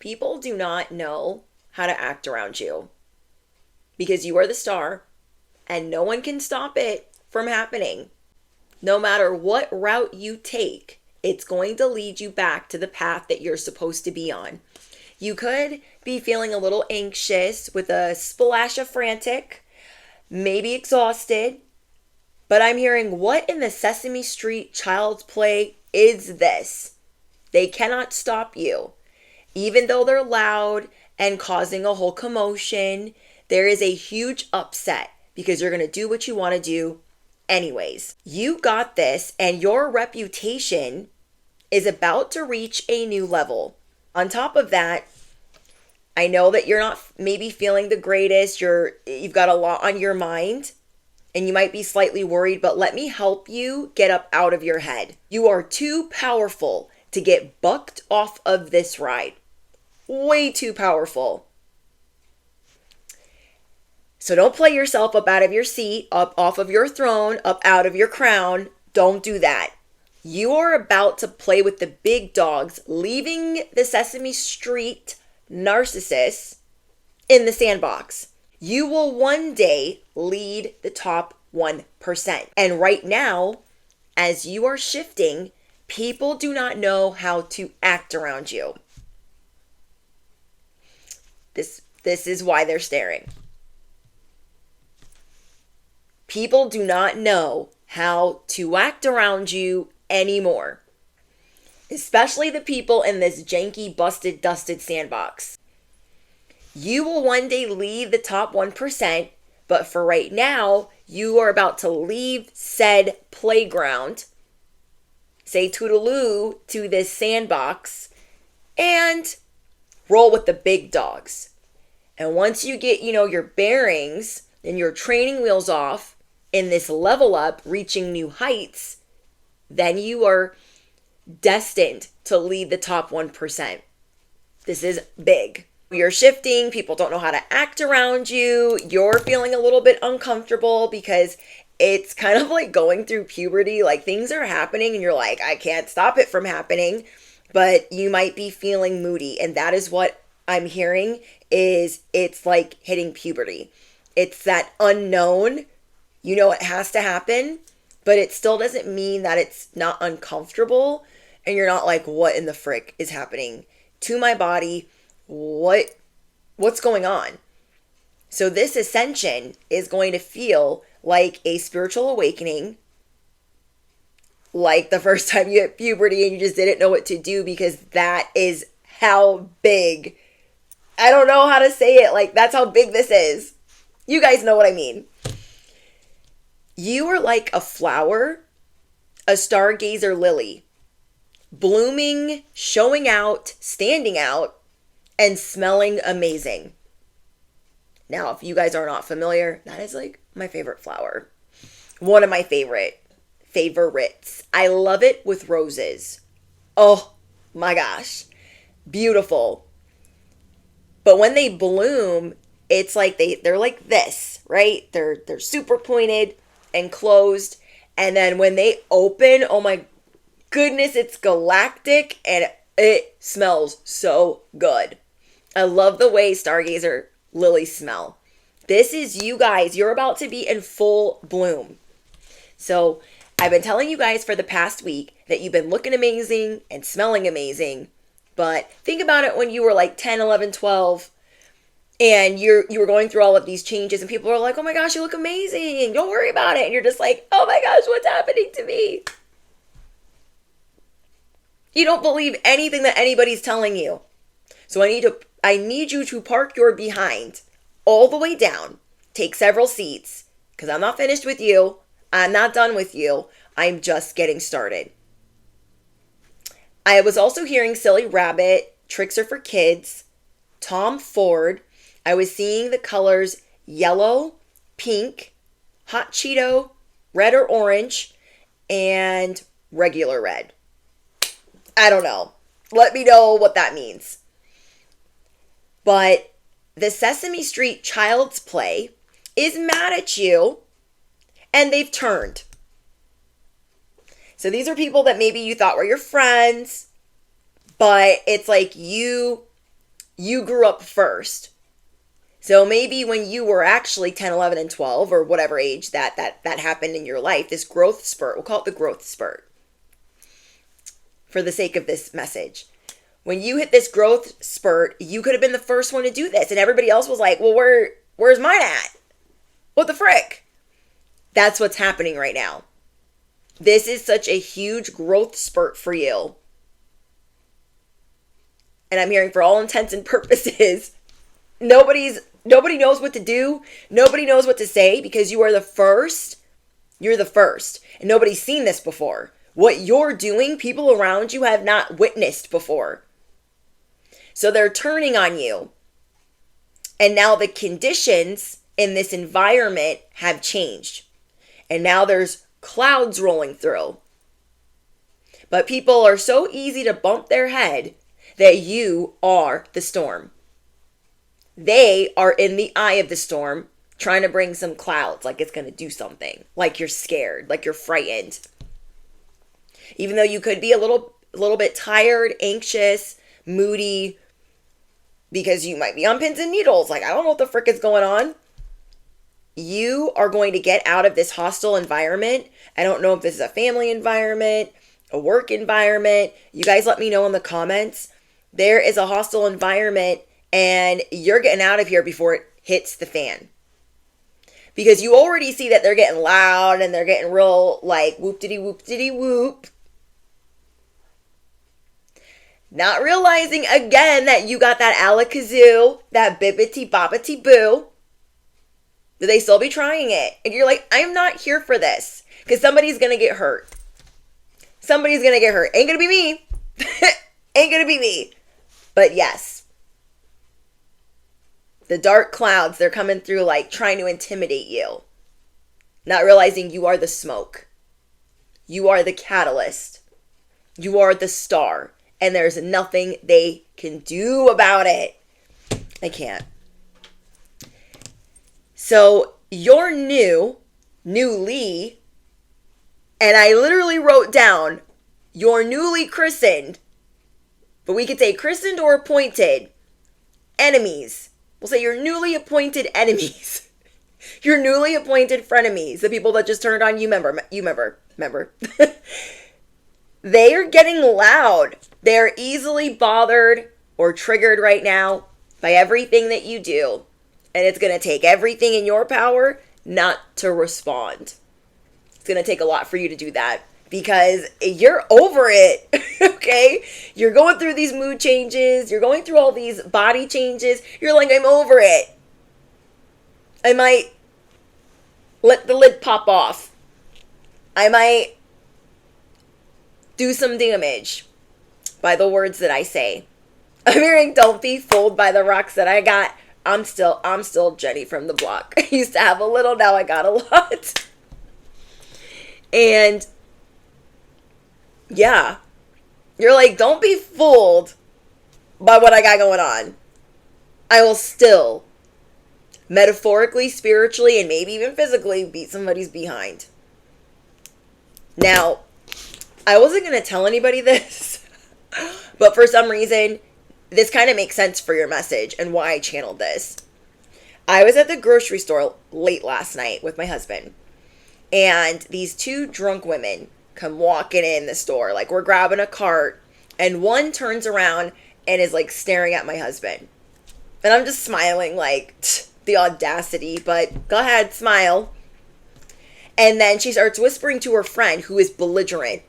People do not know how to act around you because you are the star and no one can stop it from happening. No matter what route you take, it's going to lead you back to the path that you're supposed to be on. You could be feeling a little anxious with a splash of frantic, maybe exhausted, but I'm hearing, what in the Sesame Street child's play is this? They cannot stop you. Even though they're loud and causing a whole commotion, there is a huge upset because you're going to do what you want to do anyways. You got this, and your reputation is about to reach a new level. On top of that, I know that you're not maybe feeling the greatest. You've got a lot on your mind and you might be slightly worried, but let me help you get up out of your head. You are too powerful to get bucked off of this ride. Way too powerful. So don't play yourself up out of your seat, up off of your throne, up out of your crown. Don't do that. You are about to play with the big dogs, leaving the Sesame Street narcissists in the sandbox. You will one day lead the top 1%. And right now, as you are shifting, people do not know how to act around you. This is why they're staring. People do not know how to act around you anymore. Especially the people in this janky, busted, dusted sandbox. You will one day leave the top 1%, but for right now, you are about to leave said playground, say toodaloo to this sandbox, and roll with the big dogs. And once you get, your bearings and your training wheels off in this level up, reaching new heights, then you are destined to lead the top 1%. This is big. You're shifting. People don't know how to act around you. You're feeling a little bit uncomfortable because it's kind of like going through puberty. Like things are happening and you're like, I can't stop it from happening. But you might be feeling moody. And that is what I'm hearing is it's like hitting puberty. It's that unknown. It has to happen, but it still doesn't mean that it's not uncomfortable. And you're not like, what in the frick is happening to my body? What's going on? So this ascension is going to feel like a spiritual awakening, like the first time you hit puberty and you just didn't know what to do, because that is how big. I don't know how to say it. Like, that's how big this is. You guys know what I mean. You are like a flower, a stargazer lily, blooming, showing out, standing out, and smelling amazing. Now, if you guys are not familiar, that is like my favorite flower. One of my favorites. I love it with roses. Oh my gosh. Beautiful. But when they bloom, it's like they're like this, right? They're super pointed and closed. And then when they open, oh my goodness, it's galactic and it smells so good. I love the way stargazer lilies smell. This is you guys. You're about to be in full bloom. So I've been telling you guys for the past week that you've been looking amazing and smelling amazing. But think about it when you were like 10, 11, 12 and you were going through all of these changes and people are like, oh my gosh, you look amazing. Don't worry about it. And you're just like, oh my gosh, what's happening to me? You don't believe anything that anybody's telling you. So I need you to park your behind all the way down. Take several seats because I'm not finished with you. I'm not done with you. I'm just getting started. I was also hearing Silly Rabbit, Tricks Are for Kids, Tom Ford. I was seeing the colors yellow, pink, hot Cheeto, red or orange, and regular red. I don't know. Let me know what that means. But the Sesame Street Child's Play is mad at you and they've turned. So these are people that maybe you thought were your friends, but it's like you you grew up first. So maybe when you were actually 10, 11, and 12, or whatever age that happened in your life, this growth spurt, we'll call it the growth spurt for the sake of this message. When you hit this growth spurt, you could have been the first one to do this. And everybody else was like, well, where's mine at? What the frick? That's what's happening right now. This is such a huge growth spurt for you. And I'm hearing, for all intents and purposes, nobody knows what to do. Nobody knows what to say, because you are the first. You're the first. And nobody's seen this before. What you're doing, people around you have not witnessed before. So they're turning on you. And now the conditions in this environment have changed. And now there's clouds rolling through. But people are so easy to bump their head that you are the storm. They are in the eye of the storm, trying to bring some clouds, like it's going to do something, like you're scared, like you're frightened. Even though you could be a little bit tired, anxious, moody, because you might be on pins and needles, like I don't know what the frick is going on. You are going to get out of this hostile environment. I don't know if this is a family environment, a work environment. You guys let me know in the comments. There is a hostile environment, and you're getting out of here before it hits the fan. Because you already see that they're getting loud and they're getting real like whoop-diddy-whoop-diddy-whoop. Not realizing again that you got that alakazoo, that bibbity-bobbity-boo. Do they still be trying it? And you're like, I'm not here for this. Because somebody's going to get hurt. Somebody's going to get hurt. Ain't going to be me. Ain't going to be me. But yes. The dark clouds, they're coming through like trying to intimidate you. Not realizing you are the smoke. You are the catalyst. You are the star. And there's nothing they can do about it. They can't. So you're newly, and I literally wrote down, you're newly christened, but we could say christened or appointed enemies. We'll say your newly appointed enemies. Your newly appointed frenemies, the people that just turned on you, remember. They are getting loud. They're easily bothered or triggered right now by everything that you do. And it's going to take everything in your power not to respond. It's going to take a lot for you to do that because you're over it, okay? You're going through these mood changes. You're going through all these body changes. You're like, I'm over it. I might let the lid pop off. I might do some damage by the words that I say. I'm hearing, don't be fooled by the rocks that I got. I'm still Jenny from the block. I used to have a little, now I got a lot. And yeah, you're like, don't be fooled by what I got going on. I will still metaphorically, spiritually, and maybe even physically beat somebody's behind. Now, I wasn't going to tell anybody this, but for some reason, this kind of makes sense for your message and why I channeled this. I was at the grocery store late last night with my husband, and these two drunk women come walking in the store. Like, we're grabbing a cart, and one turns around and is like staring at my husband. And I'm just smiling like, the audacity, but go ahead, smile. And then she starts whispering to her friend who is belligerent.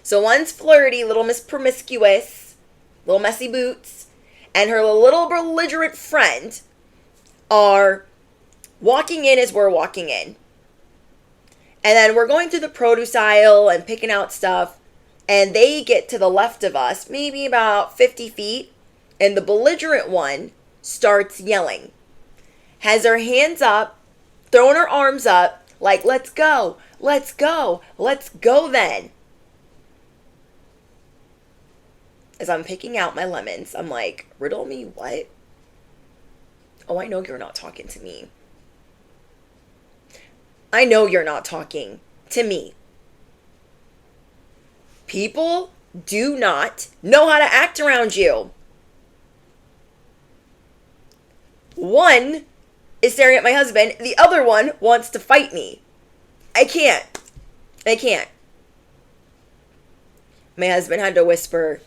So one's flirty, little Miss Promiscuous, little messy boots, and her little belligerent friend are walking in as we're walking in. And then we're going through the produce aisle and picking out stuff, and they get to the left of us, maybe about 50 feet, and the belligerent one starts yelling. Has her hands up, throwing her arms up, like, let's go then. As I'm picking out my lemons, I'm like, riddle me what? Oh, I know you're not talking to me. I know you're not talking to me. People do not know how to act around you. One is staring at my husband. The other one wants to fight me. I can't. My husband had to whisper,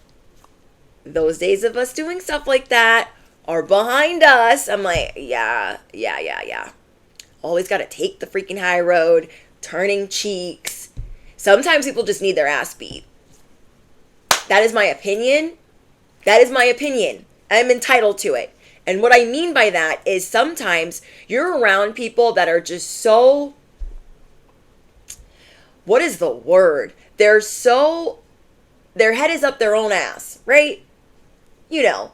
those days of us doing stuff like that are behind us. I'm like, yeah. Always got to take the freaking high road, turning cheeks. Sometimes people just need their ass beat. That is my opinion. I'm entitled to it. And what I mean by that is sometimes you're around people that are just so, what is the word? Their head is up their own ass, right? You know.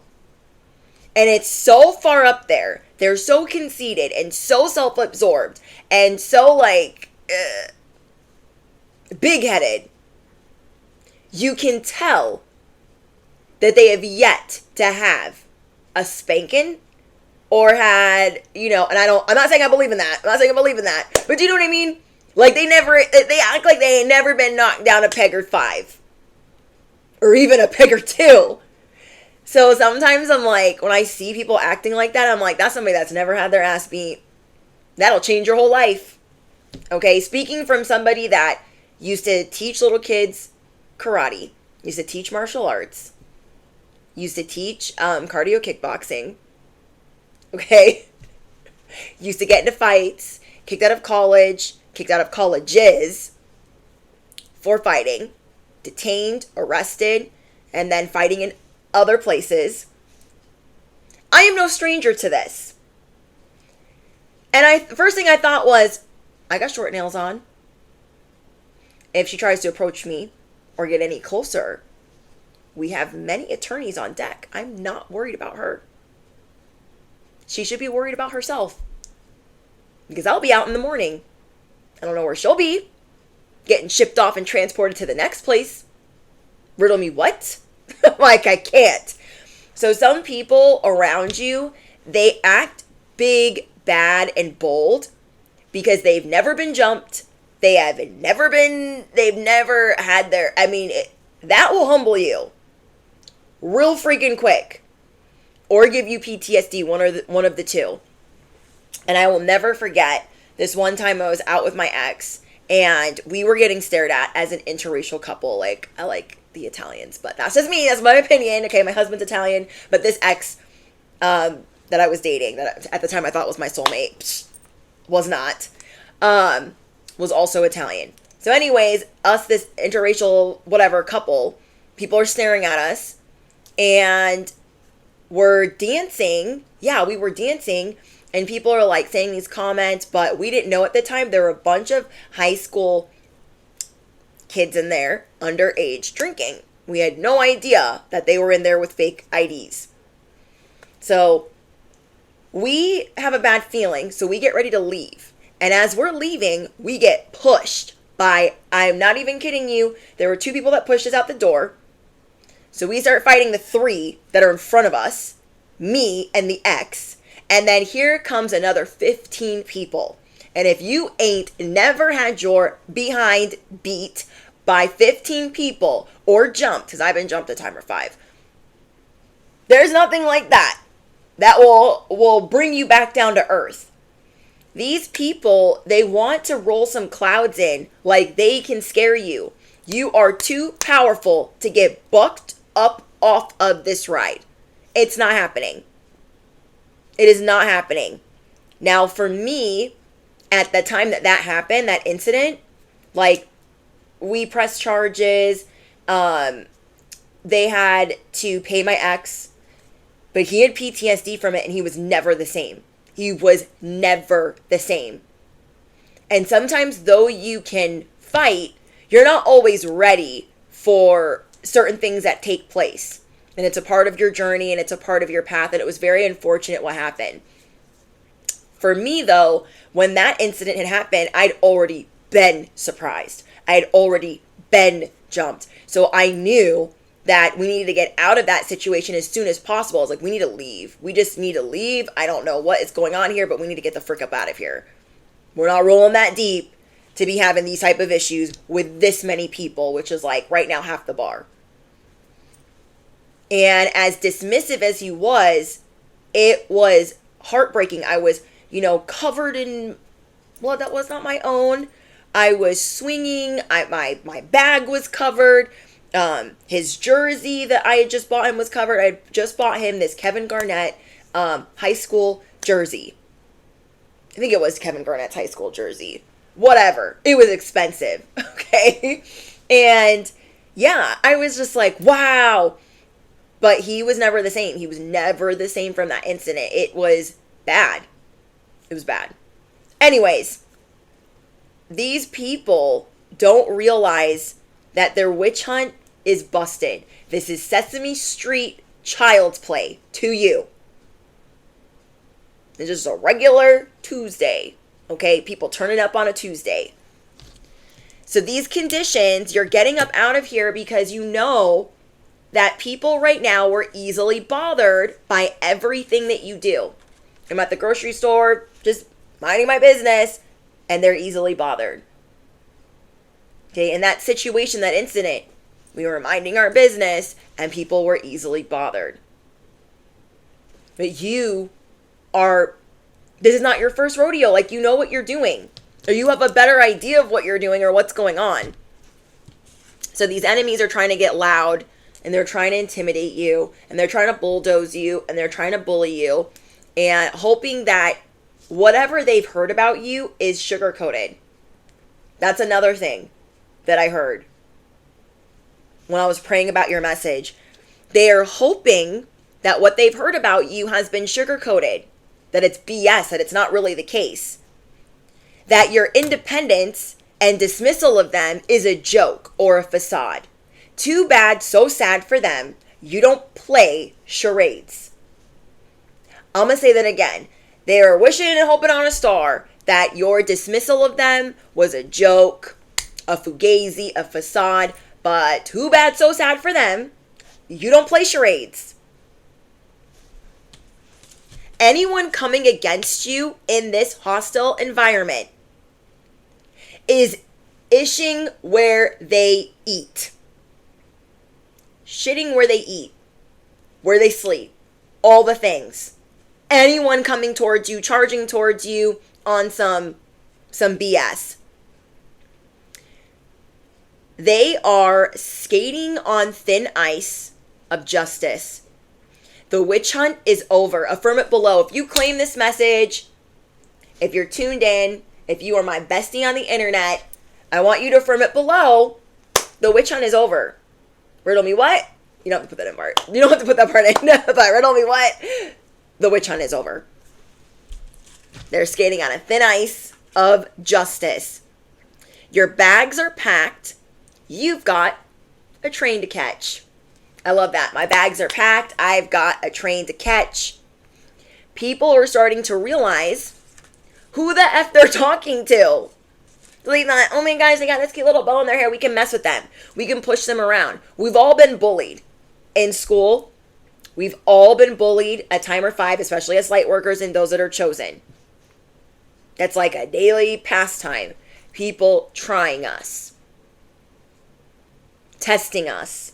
And it's so far up there. They're so conceited and so self-absorbed and so like big-headed. You can tell that they have yet to have a spanking or had, and I'm not saying I believe in that. But do you know what I mean? Like they act like they ain't never been knocked down a peg or 5. Or even a peg or 2. So sometimes I'm like, when I see people acting like that, I'm like, that's somebody that's never had their ass beat. That'll change your whole life. Okay, speaking from somebody that used to teach little kids karate, used to teach martial arts, used to teach cardio kickboxing, okay, used to get into fights, kicked out of colleges for fighting, detained, arrested, and then fighting in other places. I am no stranger to this. And first thing I thought was, I got short nails on. If she tries to approach me or get any closer, we have many attorneys on deck. I'm not worried about her. She should be worried about herself. Because I'll be out in the morning. I don't know where she'll be. Getting shipped off and transported to the next place. Riddle me what? Like, I can't. So some people around you, they act big, bad, and bold because they've never been jumped. They've never had that will humble you real freaking quick or give you PTSD, one of the two. And I will never forget this one time I was out with my ex and we were getting stared at as an interracial couple. Like, I like the Italians, but that's just me. That's my opinion. Okay, my husband's Italian, but this ex that I was dating, that at the time I thought was my soulmate, was not, was also Italian. So anyways, this interracial whatever couple, people are staring at us, and we're dancing. Yeah, we were dancing, and people are like saying these comments, but we didn't know at the time there were a bunch of high school kids in there, underage, drinking. We had no idea that they were in there with fake IDs. So we have a bad feeling, so we get ready to leave. And as we're leaving, we get pushed by, I'm not even kidding you, there were 2 people that pushed us out the door. So we start fighting the 3 that are in front of us, me and the ex. And then here comes another 15 people. And if you ain't never had your behind beat by 15 people or jumped, because I've been jumped a time or 5, there's nothing like that will bring you back down to earth. These people, they want to roll some clouds in like they can scare you. You are too powerful to get bucked up off of this ride. It's not happening. It is not happening. Now, for me, at the time that happened, that incident, like, we pressed charges. They had to pay my ex, but he had PTSD from it, and he was never the same. He was never the same. And sometimes, though you can fight, you're not always ready for certain things that take place. And it's a part of your journey, and it's a part of your path, and it was very unfortunate what happened. For me, though, when that incident had happened, I'd already been surprised. I had already been jumped. So I knew that we needed to get out of that situation as soon as possible. I was like, we need to leave. We just need to leave. I don't know what is going on here, but we need to get the frick up out of here. We're not rolling that deep to be having these type of issues with this many people, which is like right now half the bar. And as dismissive as he was, it was heartbreaking. I was, covered in blood that was not my own. I was swinging. My bag was covered. His jersey that I had just bought him was covered. I had just bought him this Kevin Garnett high school jersey. I think it was Kevin Garnett's high school jersey. Whatever. It was expensive. Okay. And yeah, I was just like, wow. But he was never the same. He was never the same from that incident. It was bad. It was bad. Anyways, these people don't realize that their witch hunt is busted. This is Sesame Street child's play to you. It's just a regular Tuesday. Okay? People turning up on a Tuesday. So these conditions, you're getting up out of here because you know that people right now were easily bothered by everything that you do. I'm at the grocery store, just minding my business, and they're easily bothered. Okay, in that situation, that incident, we were minding our business, and people were easily bothered. But this is not your first rodeo. Like, you know what you're doing, or you have a better idea of what you're doing or what's going on. So these enemies are trying to get loud, and they're trying to intimidate you, and they're trying to bulldoze you, and they're trying to bully you, and hoping that whatever they've heard about you is sugar-coated. That's another thing that I heard when I was praying about your message. They are hoping that what they've heard about you has been sugar-coated, that it's BS, that it's not really the case, that your independence and dismissal of them is a joke or a facade. Too bad, so sad for them. You don't play charades. I'm going to say that again. They are wishing and hoping on a star that your dismissal of them was a joke, a fugazi, a facade. But too bad, so sad for them. You don't play charades. Anyone coming against you in this hostile environment is ishing where they eat. Shitting where they eat, where they sleep, all the things. Anyone coming towards you, charging towards you on some BS. They are skating on thin ice of justice. The witch hunt is over. Affirm it below. If you claim this message, if you're tuned in, if you are my bestie on the internet, I want you to affirm it below. The witch hunt is over. Riddle me what? You don't have to put that in part. You don't have to put that part in. But riddle me what? The witch hunt is over. They're skating on a thin ice of justice. Your bags are packed. You've got a train to catch. I love that. My bags are packed. I've got a train to catch. People are starting to realize who the F they're talking to. Like that, oh my gosh, they got this cute little bow in their hair. We can mess with them. We can push them around. We've all been bullied in school. We've all been bullied at time or 5, especially as light workers and those that are chosen. That's like a daily pastime. People trying us, testing us,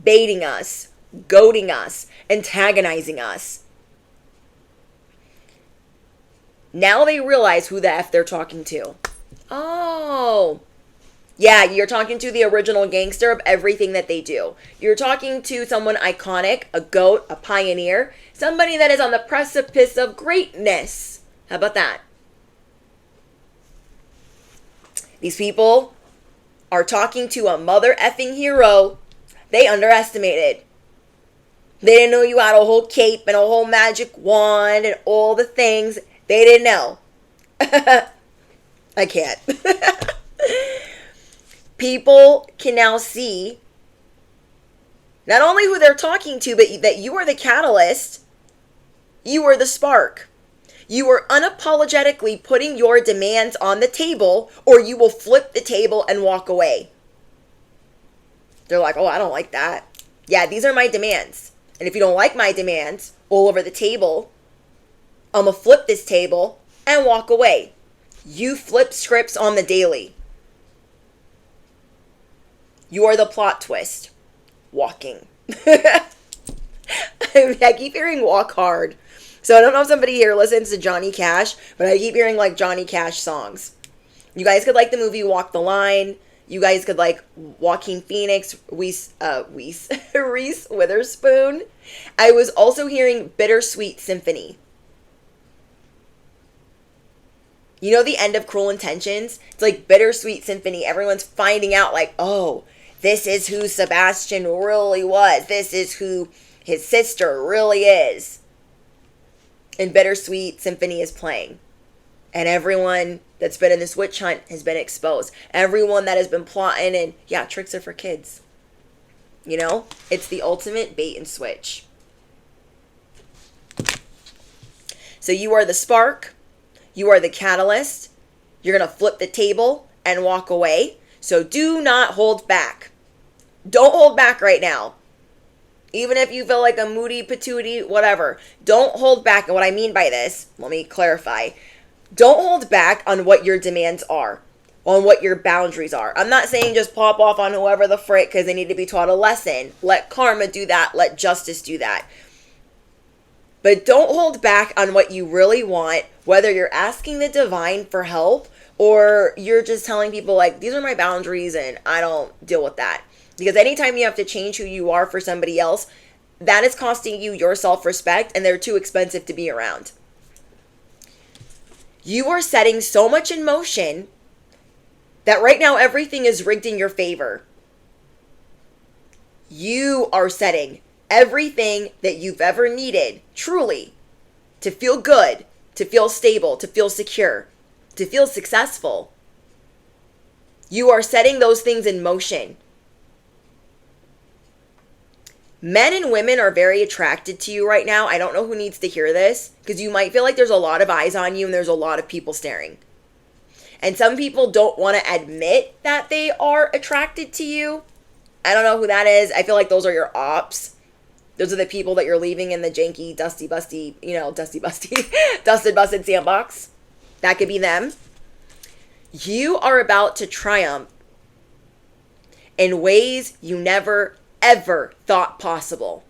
baiting us, goading us, antagonizing us. Now they realize who the F they're talking to. Oh, yeah, you're talking to the original gangster of everything that they do. You're talking to someone iconic, a GOAT, a pioneer, somebody that is on the precipice of greatness. How about that? These people are talking to a mother effing hero they underestimated. They didn't know you had a whole cape and a whole magic wand and all the things. They didn't know. I can't. People can now see not only who they're talking to, but that you are the catalyst. You are the spark. You are unapologetically putting your demands on the table, or you will flip the table and walk away. They're like, oh, I don't like that. Yeah, these are my demands. And if you don't like my demands all over the table, I'm going to flip this table and walk away. You flip scripts on the daily. You are the plot twist. Walking. I keep hearing walk hard. So I don't know if somebody here listens to Johnny Cash, but I keep hearing like Johnny Cash songs. You guys could like the movie Walk the Line. You guys could like Joaquin Phoenix, Reese Witherspoon. I was also hearing Bittersweet Symphony. You know the end of Cruel Intentions? It's like Bittersweet Symphony. Everyone's finding out like, oh, this is who Sebastian really was. This is who his sister really is. And Bittersweet Symphony is playing. And everyone that's been in this witch hunt has been exposed. Everyone that has been plotting, and yeah, tricks are for kids. You know? It's the ultimate bait and switch. So you are the spark. You are the catalyst. You're going to flip the table and walk away. So do not hold back. Don't hold back right now. Even if you feel like a moody patootie, whatever. Don't hold back. And what I mean by this, let me clarify. Don't hold back on what your demands are, on what your boundaries are. I'm not saying just pop off on whoever the frick because they need to be taught a lesson. Let karma do that. Let justice do that. But don't hold back on what you really want, whether you're asking the divine for help or you're just telling people like, these are my boundaries and I don't deal with that. Because anytime you have to change who you are for somebody else, that is costing you your self-respect and they're too expensive to be around. You are setting so much in motion that right now everything is rigged in your favor. You are setting everything that you've ever needed, truly, to feel good, to feel stable, to feel secure, to feel successful. You are setting those things in motion. Men and women are very attracted to you right now. I don't know who needs to hear this because you might feel like there's a lot of eyes on you and there's a lot of people staring. And some people don't want to admit that they are attracted to you. I don't know who that is. I feel like those are your ops. Those are the people that you're leaving in the janky, dusty, busty, dusted, busted sandbox. That could be them. You are about to triumph in ways you never ever thought possible.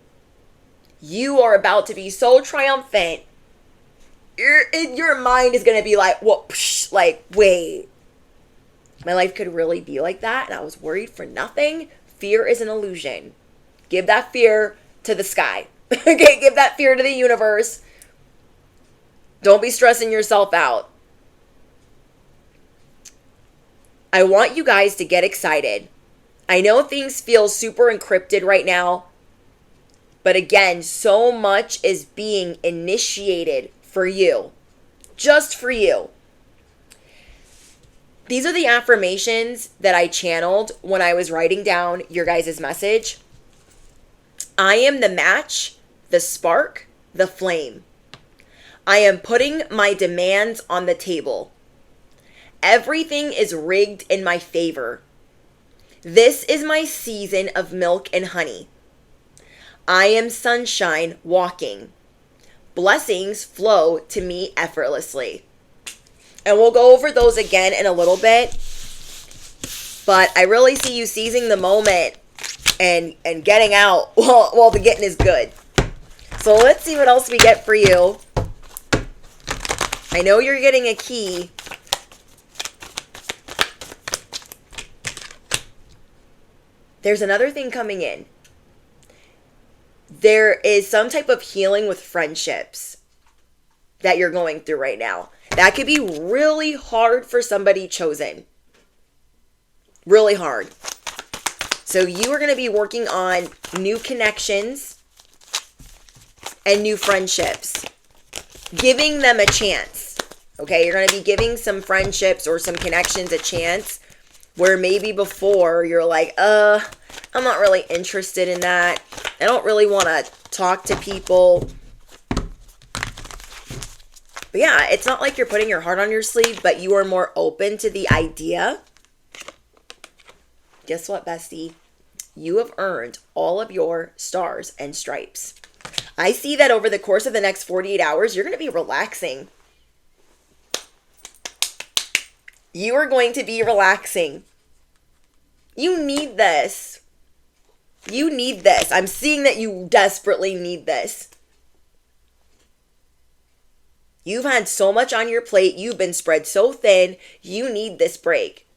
You are about to be so triumphant. Your mind is going to be like, whoosh, like, wait, my life could really be like that and I was worried for nothing. Fear is an illusion. Give that fear to the sky. Okay, give that fear to the universe. Don't be stressing yourself out. I want you guys to get excited. I know things feel super encrypted right now, but again, so much is being initiated for you, just for you. These are the affirmations that I channeled when I was writing down your guys' message. I am the match, the spark, the flame. I am putting my demands on the table. Everything is rigged in my favor. This is my season of milk and honey. I am sunshine walking. Blessings flow to me effortlessly. And we'll go over those again in a little bit. But I really see you seizing the moment and getting out while the getting is good. So let's see what else we get for you. I know you're getting a key. There's another thing coming in. There is some type of healing with friendships that you're going through right now. That could be really hard for somebody chosen. Really hard. So you are going to be working on new connections and new friendships. Giving them a chance. Okay, you're going to be giving some friendships or some connections a chance. Where maybe before you're like, I'm not really interested in that. I don't really want to talk to people. But yeah, it's not like you're putting your heart on your sleeve, but you are more open to the idea. Guess what, bestie? You have earned all of your stars and stripes. I see that over the course of the next 48 hours, you're going to be relaxing. You are going to be relaxing. You need this. You need this. I'm seeing that you desperately need this. You've had so much on your plate. You've been spread so thin. You need this break.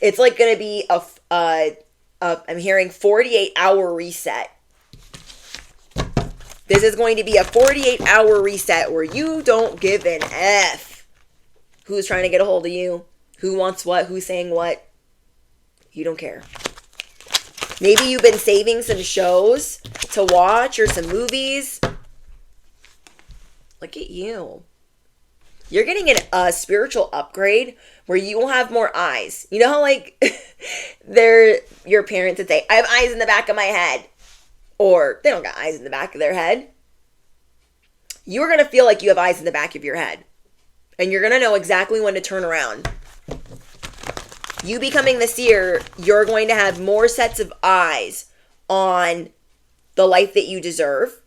It's like going to be I'm hearing 48-hour reset. This is going to be a 48-hour reset where you don't give an F. Who's trying to get a hold of you? Who wants what? Who's saying what? You don't care. Maybe you've been saving some shows to watch or some movies. Look at you. You're getting a spiritual upgrade where you will have more eyes. You know how like your parents would say, I have eyes in the back of my head. Or they don't got eyes in the back of their head. You're going to feel like you have eyes in the back of your head. And you're going to know exactly when to turn around. You becoming the seer, you're going to have more sets of eyes on the life that you deserve.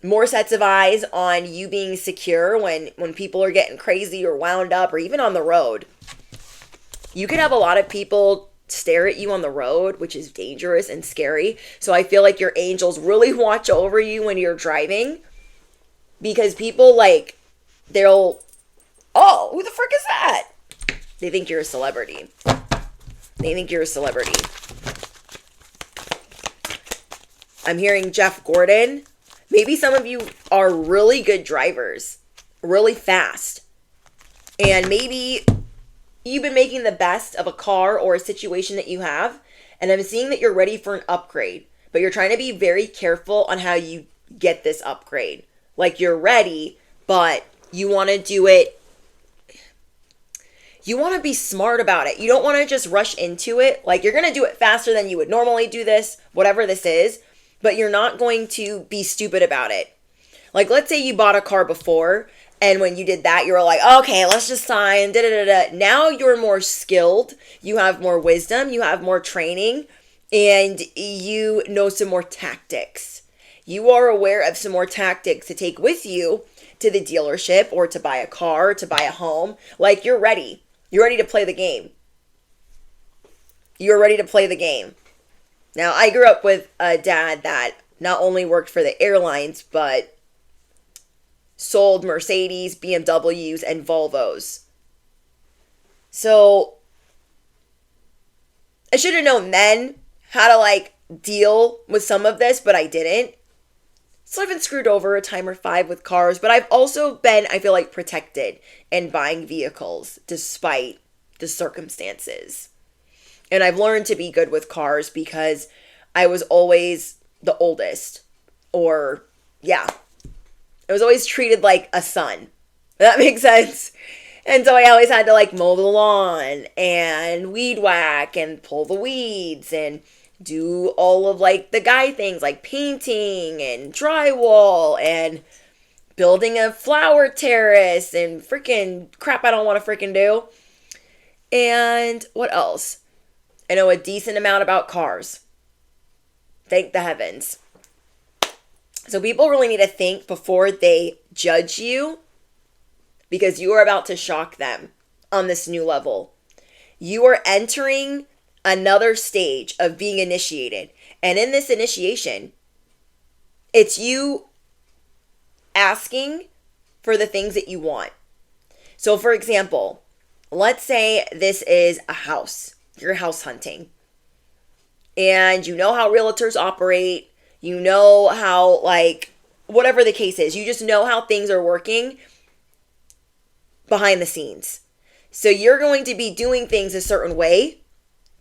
More sets of eyes on you being secure when people are getting crazy or wound up or even on the road. You could have a lot of people stare at you on the road, which is dangerous and scary. So I feel like your angels really watch over you when you're driving, because people like, oh, who the frick is that? They think you're a celebrity. I'm hearing Jeff Gordon. Maybe some of you are really good drivers, really fast. And maybe you've been making the best of a car or a situation that you have, and I'm seeing that you're ready for an upgrade, but you're trying to be very careful on how you get this upgrade. Like you're ready, but you want to do it. You want to be smart about it. You don't want to just rush into it. Like you're going to do it faster than you would normally do this, whatever this is, but you're not going to be stupid about it. Like let's say you bought a car before, and when you did that, you were like, okay, let's just sign, da-da-da-da. Now you're more skilled. You have more wisdom. You have more training. And you know some more tactics. You are aware of some more tactics to take with you to the dealership or to buy a car, or to buy a home. Like you're ready. You're ready to play the game. You're ready to play the game. Now, I grew up with a dad that not only worked for the airlines, but sold Mercedes, BMWs, and Volvos. So I should have known then how to like deal with some of this, but I didn't. So I've been screwed over a time or 5 with cars, but I've also been, I feel like, protected in buying vehicles despite the circumstances. And I've learned to be good with cars because I was always the oldest. Or, yeah, I was always treated like a son. That makes sense. And so I always had to like mow the lawn and weed whack and pull the weeds and do all of like the guy things like painting and drywall and building a flower terrace and freaking crap I don't want to freaking do. And what else? I know a decent amount about cars. Thank the heavens. So people really need to think before they judge you, because you are about to shock them on this new level. You are entering another stage of being initiated. And in this initiation, it's you asking for the things that you want. So for example, let's say this is a house. You're house hunting. And you know how realtors operate. You know how, like, whatever the case is, you just know how things are working behind the scenes. So you're going to be doing things a certain way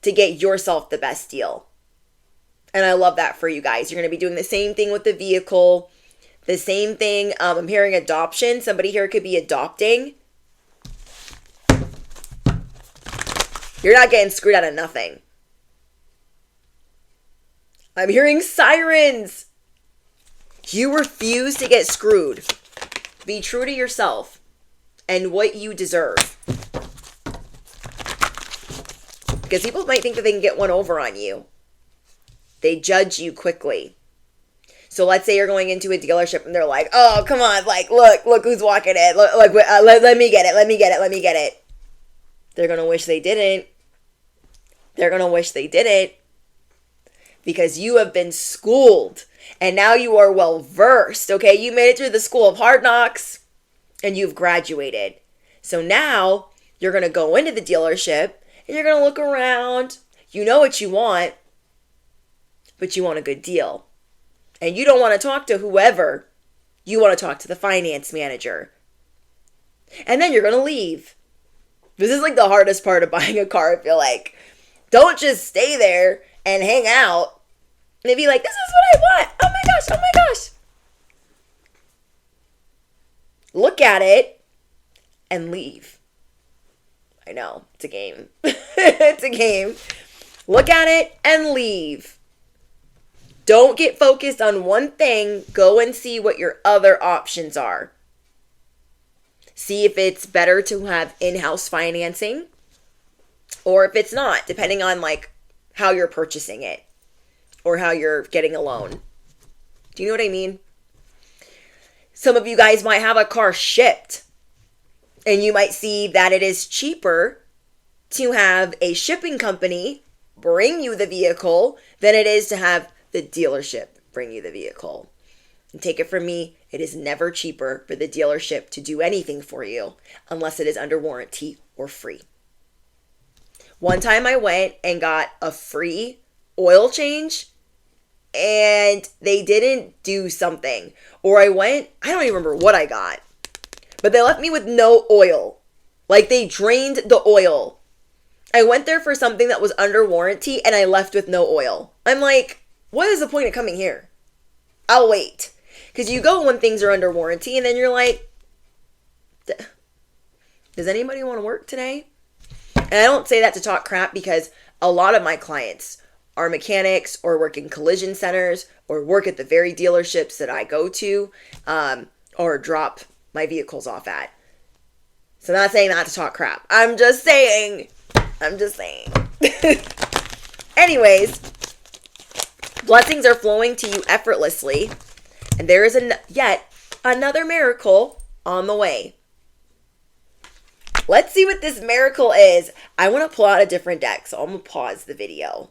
to get yourself the best deal. And I love that for you guys. You're going to be doing the same thing with the vehicle, the same thing. I'm hearing adoption. Somebody here could be adopting. You're not getting screwed out of nothing. I'm hearing sirens. You refuse to get screwed. Be true to yourself and what you deserve. Because people might think that they can get one over on you. They judge you quickly. So let's say you're going into a dealership and they're like, oh, come on, like, look who's walking in. Look, let me get it. They're going to wish they didn't. Because you have been schooled and now you are well versed, okay? You made it through the school of hard knocks and you've graduated. So now you're going to go into the dealership and you're going to look around. You know what you want, but you want a good deal. And you don't want to talk to whoever. You want to talk to the finance manager. And then you're going to leave. This is like the hardest part of buying a car, I feel like. Don't just stay there and hang out and be like, this is what I want. Oh my gosh, oh my gosh. Look at it and leave. I know, it's a game. It's a game. Look at it and leave. Don't get focused on one thing. Go and see what your other options are. See if it's better to have in-house financing or if it's not, depending on like how you're purchasing it or how you're getting a loan. Do you know what I mean? Some of you guys might have a car shipped and you might see that it is cheaper to have a shipping company bring you the vehicle than it is to have the dealership bring you the vehicle. And take it from me, it is never cheaper for the dealership to do anything for you unless it is under warranty or free. One time I went and got a free oil change and they didn't do something. Or I don't even remember what I got, but they left me with no oil. Like they drained the oil. I went there for something that was under warranty and I left with no oil. I'm like, what is the point of coming here? I'll wait. Because you go when things are under warranty and then you're like, does anybody want to work today? And I don't say that to talk crap because a lot of my clients are mechanics or work in collision centers or work at the very dealerships that I go to or drop my vehicles off at. So I'm not saying that to talk crap. I'm just saying. Anyways, blessings are flowing to you effortlessly. And there is yet another miracle on the way. Let's see what this miracle is. I want to pull out a different deck, so I'm going to pause the video.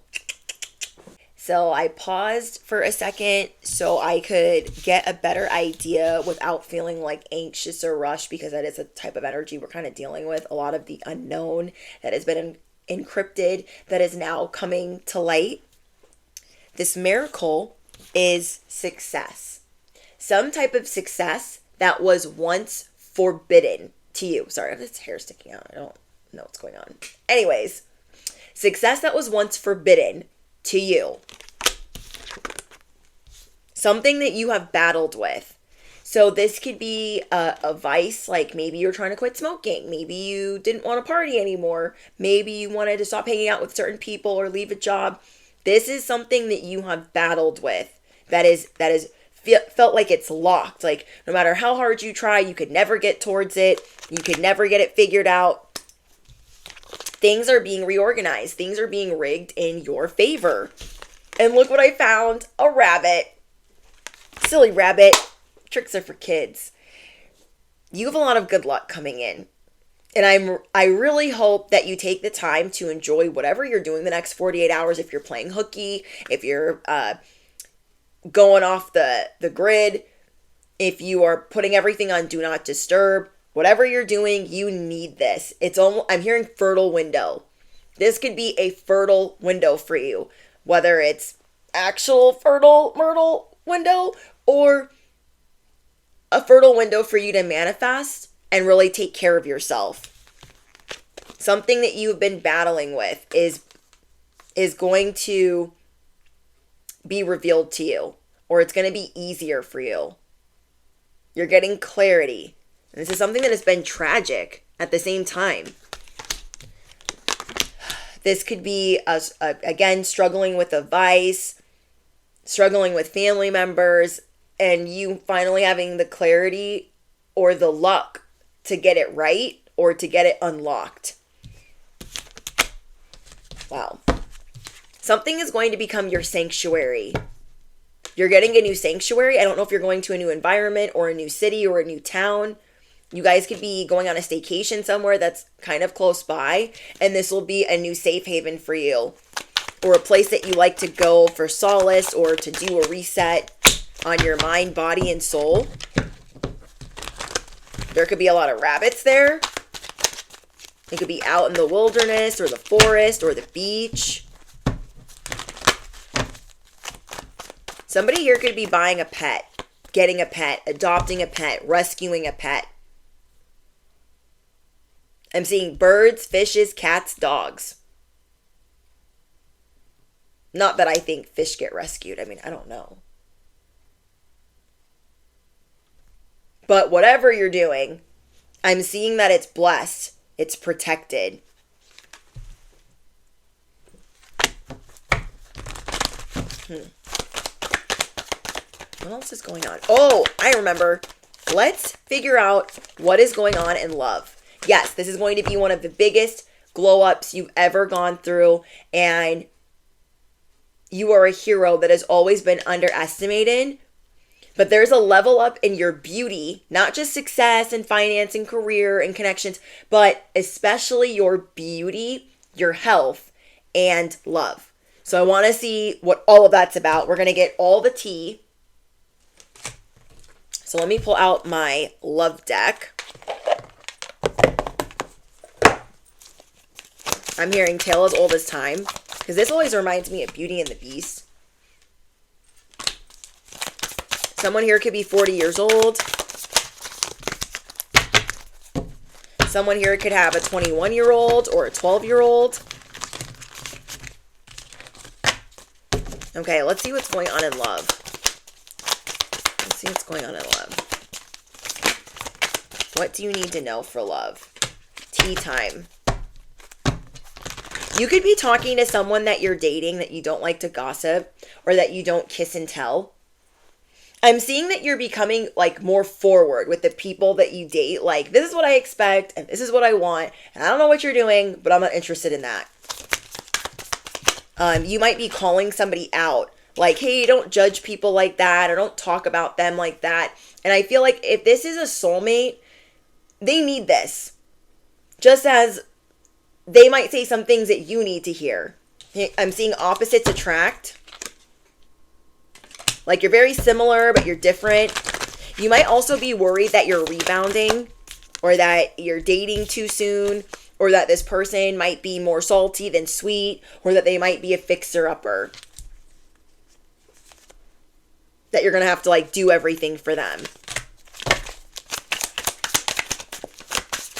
So I paused for a second so I could get a better idea without feeling like anxious or rushed, because that is a type of energy we're kind of dealing with. A lot of the unknown that has been encrypted that is now coming to light. This miracle is success. Some type of success that was once forbidden to you. Sorry, this hair sticking out. I don't know what's going on. Anyways, success that was once forbidden to you. Something that you have battled with. So this could be a vice, like maybe you're trying to quit smoking. Maybe you didn't want to party anymore. Maybe you wanted to stop hanging out with certain people or leave a job. This is something that you have battled with that is felt like it's locked. Like no matter how hard you try, you could never get towards it. You could never get it figured out. Things are being reorganized. Things are being rigged in your favor. And look what I found. A rabbit. Silly rabbit. Tricks are for kids. You have a lot of good luck coming in. And I really hope that you take the time to enjoy whatever you're doing the next 48 hours. If you're playing hooky, if you're going off the grid, if you are putting everything on do not disturb, whatever you're doing, you need this. I'm hearing fertile window. This could be a fertile window for you, whether it's actual fertile myrtle window or a fertile window for you to manifest and really take care of yourself. Something that you've been battling with is going to be revealed to you, or it's going to be easier for you. You're getting clarity. And this is something that has been tragic at the same time. This could be, again, struggling with a vice, struggling with family members, and you finally having the clarity or the luck to get it right or to get it unlocked. Wow. Something is going to become your sanctuary. You're getting a new sanctuary. I don't know if you're going to a new environment or a new city or a new town. You guys could be going on a staycation somewhere that's kind of close by, and this will be a new safe haven for you, or a place that you like to go for solace or to do a reset on your mind, body, and soul. There could be a lot of rabbits there. It could be out in the wilderness or the forest or the beach. Somebody here could be buying a pet, getting a pet, adopting a pet, rescuing a pet. I'm seeing birds, fishes, cats, dogs. Not that I think fish get rescued. I mean, I don't know. But whatever you're doing, I'm seeing that it's blessed. It's protected. What else is going on? Oh, I remember. Let's figure out what is going on in love. Yes, this is going to be one of the biggest glow-ups you've ever gone through, and you are a hero that has always been underestimated. But there's a level up in your beauty, not just success and finance and career and connections, but especially your beauty, your health, and love. So I want to see what all of that's about. We're going to get all the tea. So let me pull out my love deck. I'm hearing Tale as Old as Time, because this always reminds me of Beauty and the Beast. Someone here could be 40 years old. Someone here could have a 21-year-old or a 12-year-old. Okay, let's see what's going on in love. Let's see what's going on in love. What do you need to know for love? Tea time. You could be talking to someone that you're dating that you don't like to gossip or that you don't kiss and tell. I'm seeing that you're becoming like more forward with the people that you date. Like, this is what I expect and this is what I want. And I don't know what you're doing, but I'm not interested in that. You might be calling somebody out. Like, hey, don't judge people like that or don't talk about them like that. And I feel like if this is a soulmate, they need this. Just as they might say some things that you need to hear. I'm seeing opposites attract. Like, you're very similar, but you're different. You might also be worried that you're rebounding or that you're dating too soon or that this person might be more salty than sweet or that they might be a fixer-upper. That you're going to have to, like, do everything for them.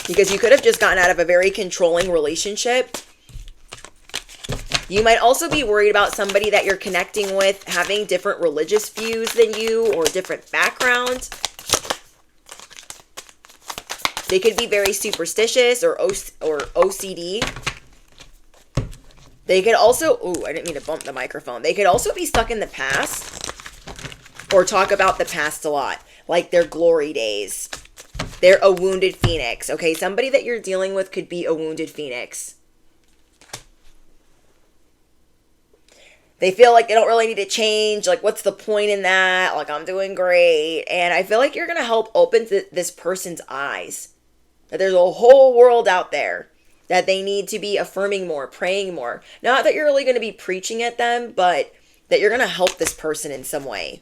Because you could have just gotten out of a very controlling relationship. You might also be worried about somebody that you're connecting with having different religious views than you or different backgrounds. They could be very superstitious or OCD. They could also, ooh, I didn't mean to bump the microphone. They could also be stuck in the past or talk about the past a lot, like their glory days. They're a wounded phoenix, okay? Somebody that you're dealing with could be a wounded phoenix. They feel like they don't really need to change. Like, what's the point in that? Like, I'm doing great. And I feel like you're going to help open this person's eyes. That there's a whole world out there that they need to be affirming more, praying more. Not that you're really going to be preaching at them, but that you're going to help this person in some way.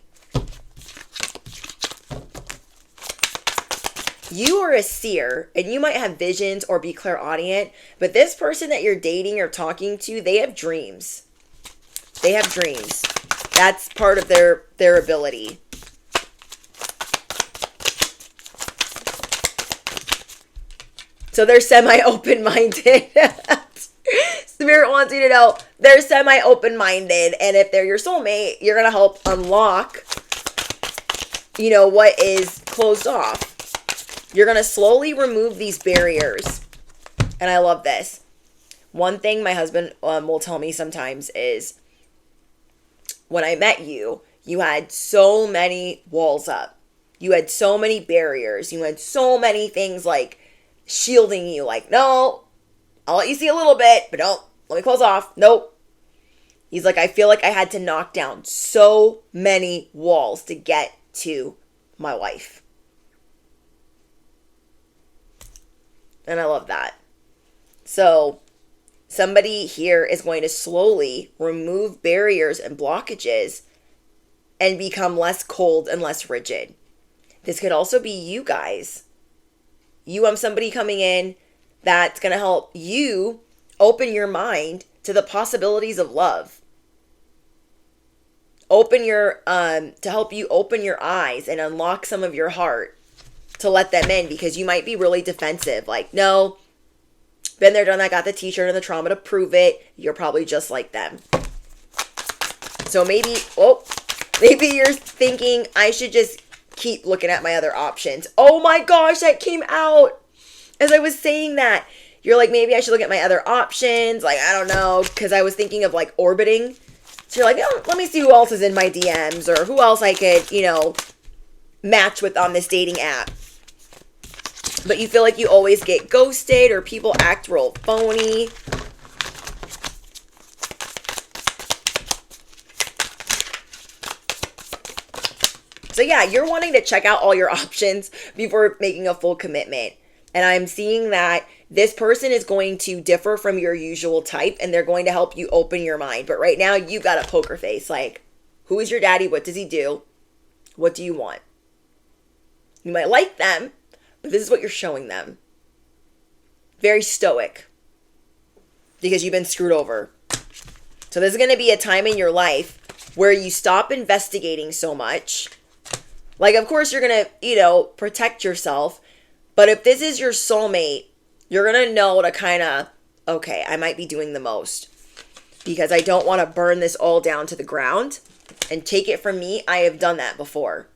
You are a seer, and you might have visions or be clairaudient, but this person that you're dating or talking to, they have dreams. They have dreams. That's part of their ability. So they're semi-open-minded. Spirit wants you to know they're semi-open-minded. And if they're your soulmate, you're going to help unlock, what is closed off. You're going to slowly remove these barriers. And I love this. One thing my husband will tell me sometimes is, when I met you, you had so many walls up. You had so many barriers. You had so many things like shielding you. Like, no, I'll let you see a little bit, but don't. Let me close off. Nope. He's like, I feel like I had to knock down so many walls to get to my wife. And I love that. So somebody here is going to slowly remove barriers and blockages and become less cold and less rigid. This could also be you guys. You want somebody coming in that's going to help you open your mind to the possibilities of love. To help you open your eyes and unlock some of your heart to let them in, because you might be really defensive. Like, no, been there, done that, got the t-shirt and the trauma to prove it. You're probably just like them. So maybe you're thinking I should just keep looking at my other options. Oh my gosh, that came out as I was saying that. You're like, maybe I should look at my other options. Like, I don't know, because I was thinking of like orbiting. So you're like, oh, let me see who else is in my DMs or who else I could, match with on this dating app. But you feel like you always get ghosted or people act real phony. So yeah, you're wanting to check out all your options before making a full commitment. And I'm seeing that this person is going to differ from your usual type and they're going to help you open your mind. But right now you've got a poker face. Like, who is your daddy? What does he do? What do you want? You might like them, but this is what you're showing them. Very stoic. Because you've been screwed over. So there's going to be a time in your life where you stop investigating so much. Like, of course, you're going to, protect yourself. But if this is your soulmate, you're going to know to kind of, okay, I might be doing the most. Because I don't want to burn this all down to the ground. And take it from me, I have done that before.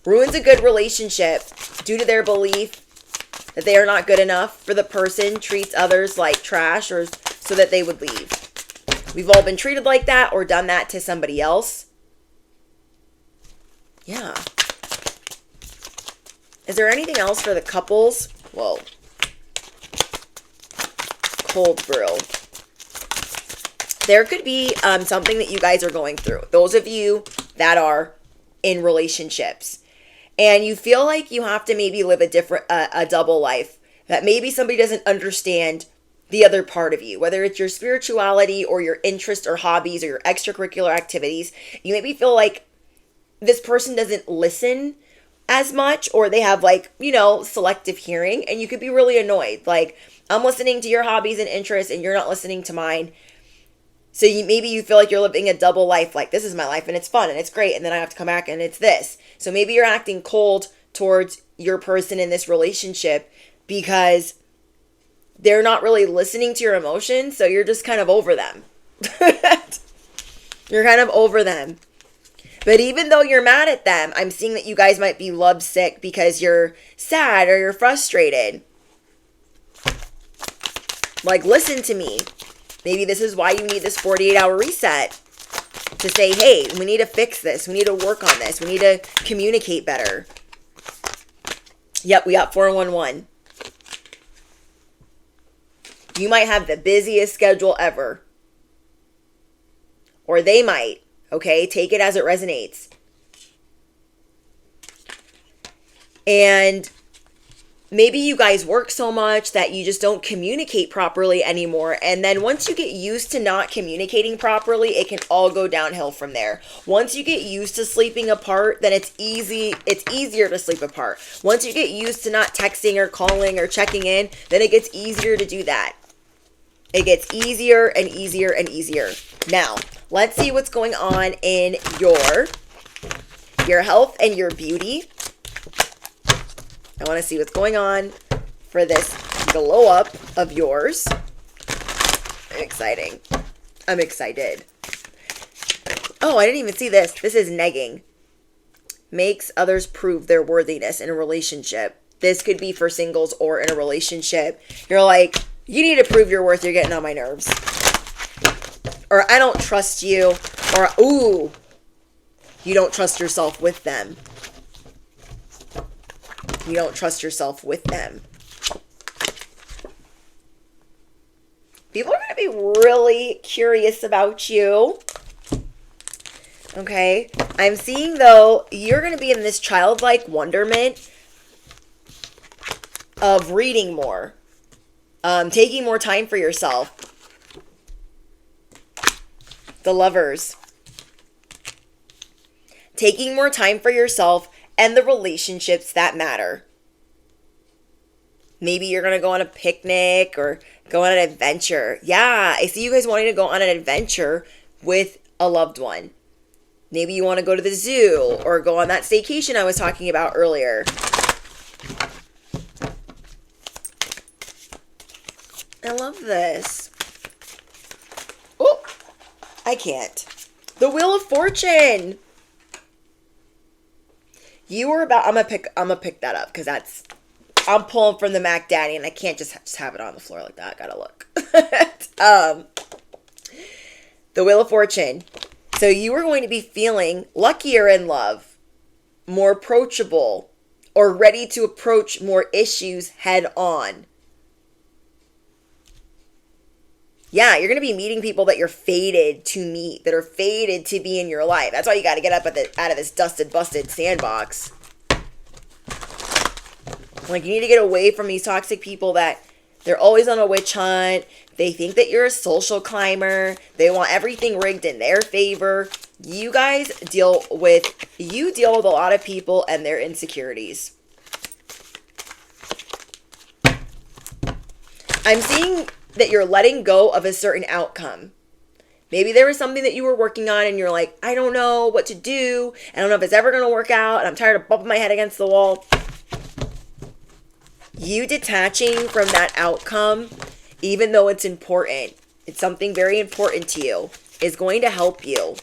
Ruins a good relationship due to their belief that they are not good enough for the person, treats others like trash or so that they would leave. We've all been treated like that or done that to somebody else. Yeah. Is there anything else for the couples? Whoa. Cold brew. There could be something that you guys are going through. Those of you that are in relationships. And you feel like you have to maybe live a double life. That maybe somebody doesn't understand the other part of you. Whether it's your spirituality or your interests or hobbies or your extracurricular activities. You maybe feel like this person doesn't listen as much, or they have selective hearing, and you could be really annoyed. Like, I'm listening to your hobbies and interests and you're not listening to mine. So maybe you feel like you're living a double life. Like, this is my life and it's fun and it's great, and then I have to come back and it's this. So maybe you're acting cold towards your person in this relationship because they're not really listening to your emotions. So you're just kind of over them. You're kind of over them. But even though you're mad at them, I'm seeing that you guys might be lovesick because you're sad or you're frustrated. Like, listen to me. Maybe this is why you need this 48-hour reset. To say, hey, we need to fix this. We need to work on this. We need to communicate better. Yep, we got 411. You might have the busiest schedule ever. Or they might. Okay, take it as it resonates. And maybe you guys work so much that you just don't communicate properly anymore. And then once you get used to not communicating properly, it can all go downhill from there. Once you get used to sleeping apart, then it's easier to sleep apart. Once you get used to not texting or calling or checking in, then it gets easier to do that. It gets easier and easier and easier. Now, let's see what's going on in your health and your beauty. I want to see what's going on for this glow up of yours. Exciting. I'm excited. Oh, I didn't even see this. This is negging. Makes others prove their worthiness in a relationship. This could be for singles or in a relationship. You're like, you need to prove your worth. You're getting on my nerves. Or I don't trust you. Or, ooh, you don't trust yourself with them. You don't trust yourself with them. People are going to be really curious about you. Okay. I'm seeing, though, you're going to be in this childlike wonderment of reading more. Taking more time for yourself. The Lovers. Taking more time for yourself and the relationships that matter. Maybe you're going to go on a picnic or go on an adventure. Yeah, I see you guys wanting to go on an adventure with a loved one. Maybe you want to go to the zoo or go on that staycation I was talking about earlier. I love this. Oh, I can't. The Wheel of Fortune. You were about, I'm gonna pick that up because I'm pulling from the Mac Daddy and I can't just have it on the floor like that. I gotta look. The Wheel of Fortune. So you are going to be feeling luckier in love, more approachable, or ready to approach more issues head on. Yeah, you're going to be meeting people that you're fated to meet, that are fated to be in your life. That's why you got to get up out of this dusted, busted sandbox. Like, you need to get away from these toxic people that they're always on a witch hunt. They think that you're a social climber. They want everything rigged in their favor. You guys deal with a lot of people and their insecurities. I'm seeing that you're letting go of a certain outcome. Maybe there was something that you were working on and you're like, I don't know what to do. I don't know if it's ever going to work out. And I'm tired of bumping my head against the wall. You detaching from that outcome, even though it's important, it's something very important to you, is going to help you.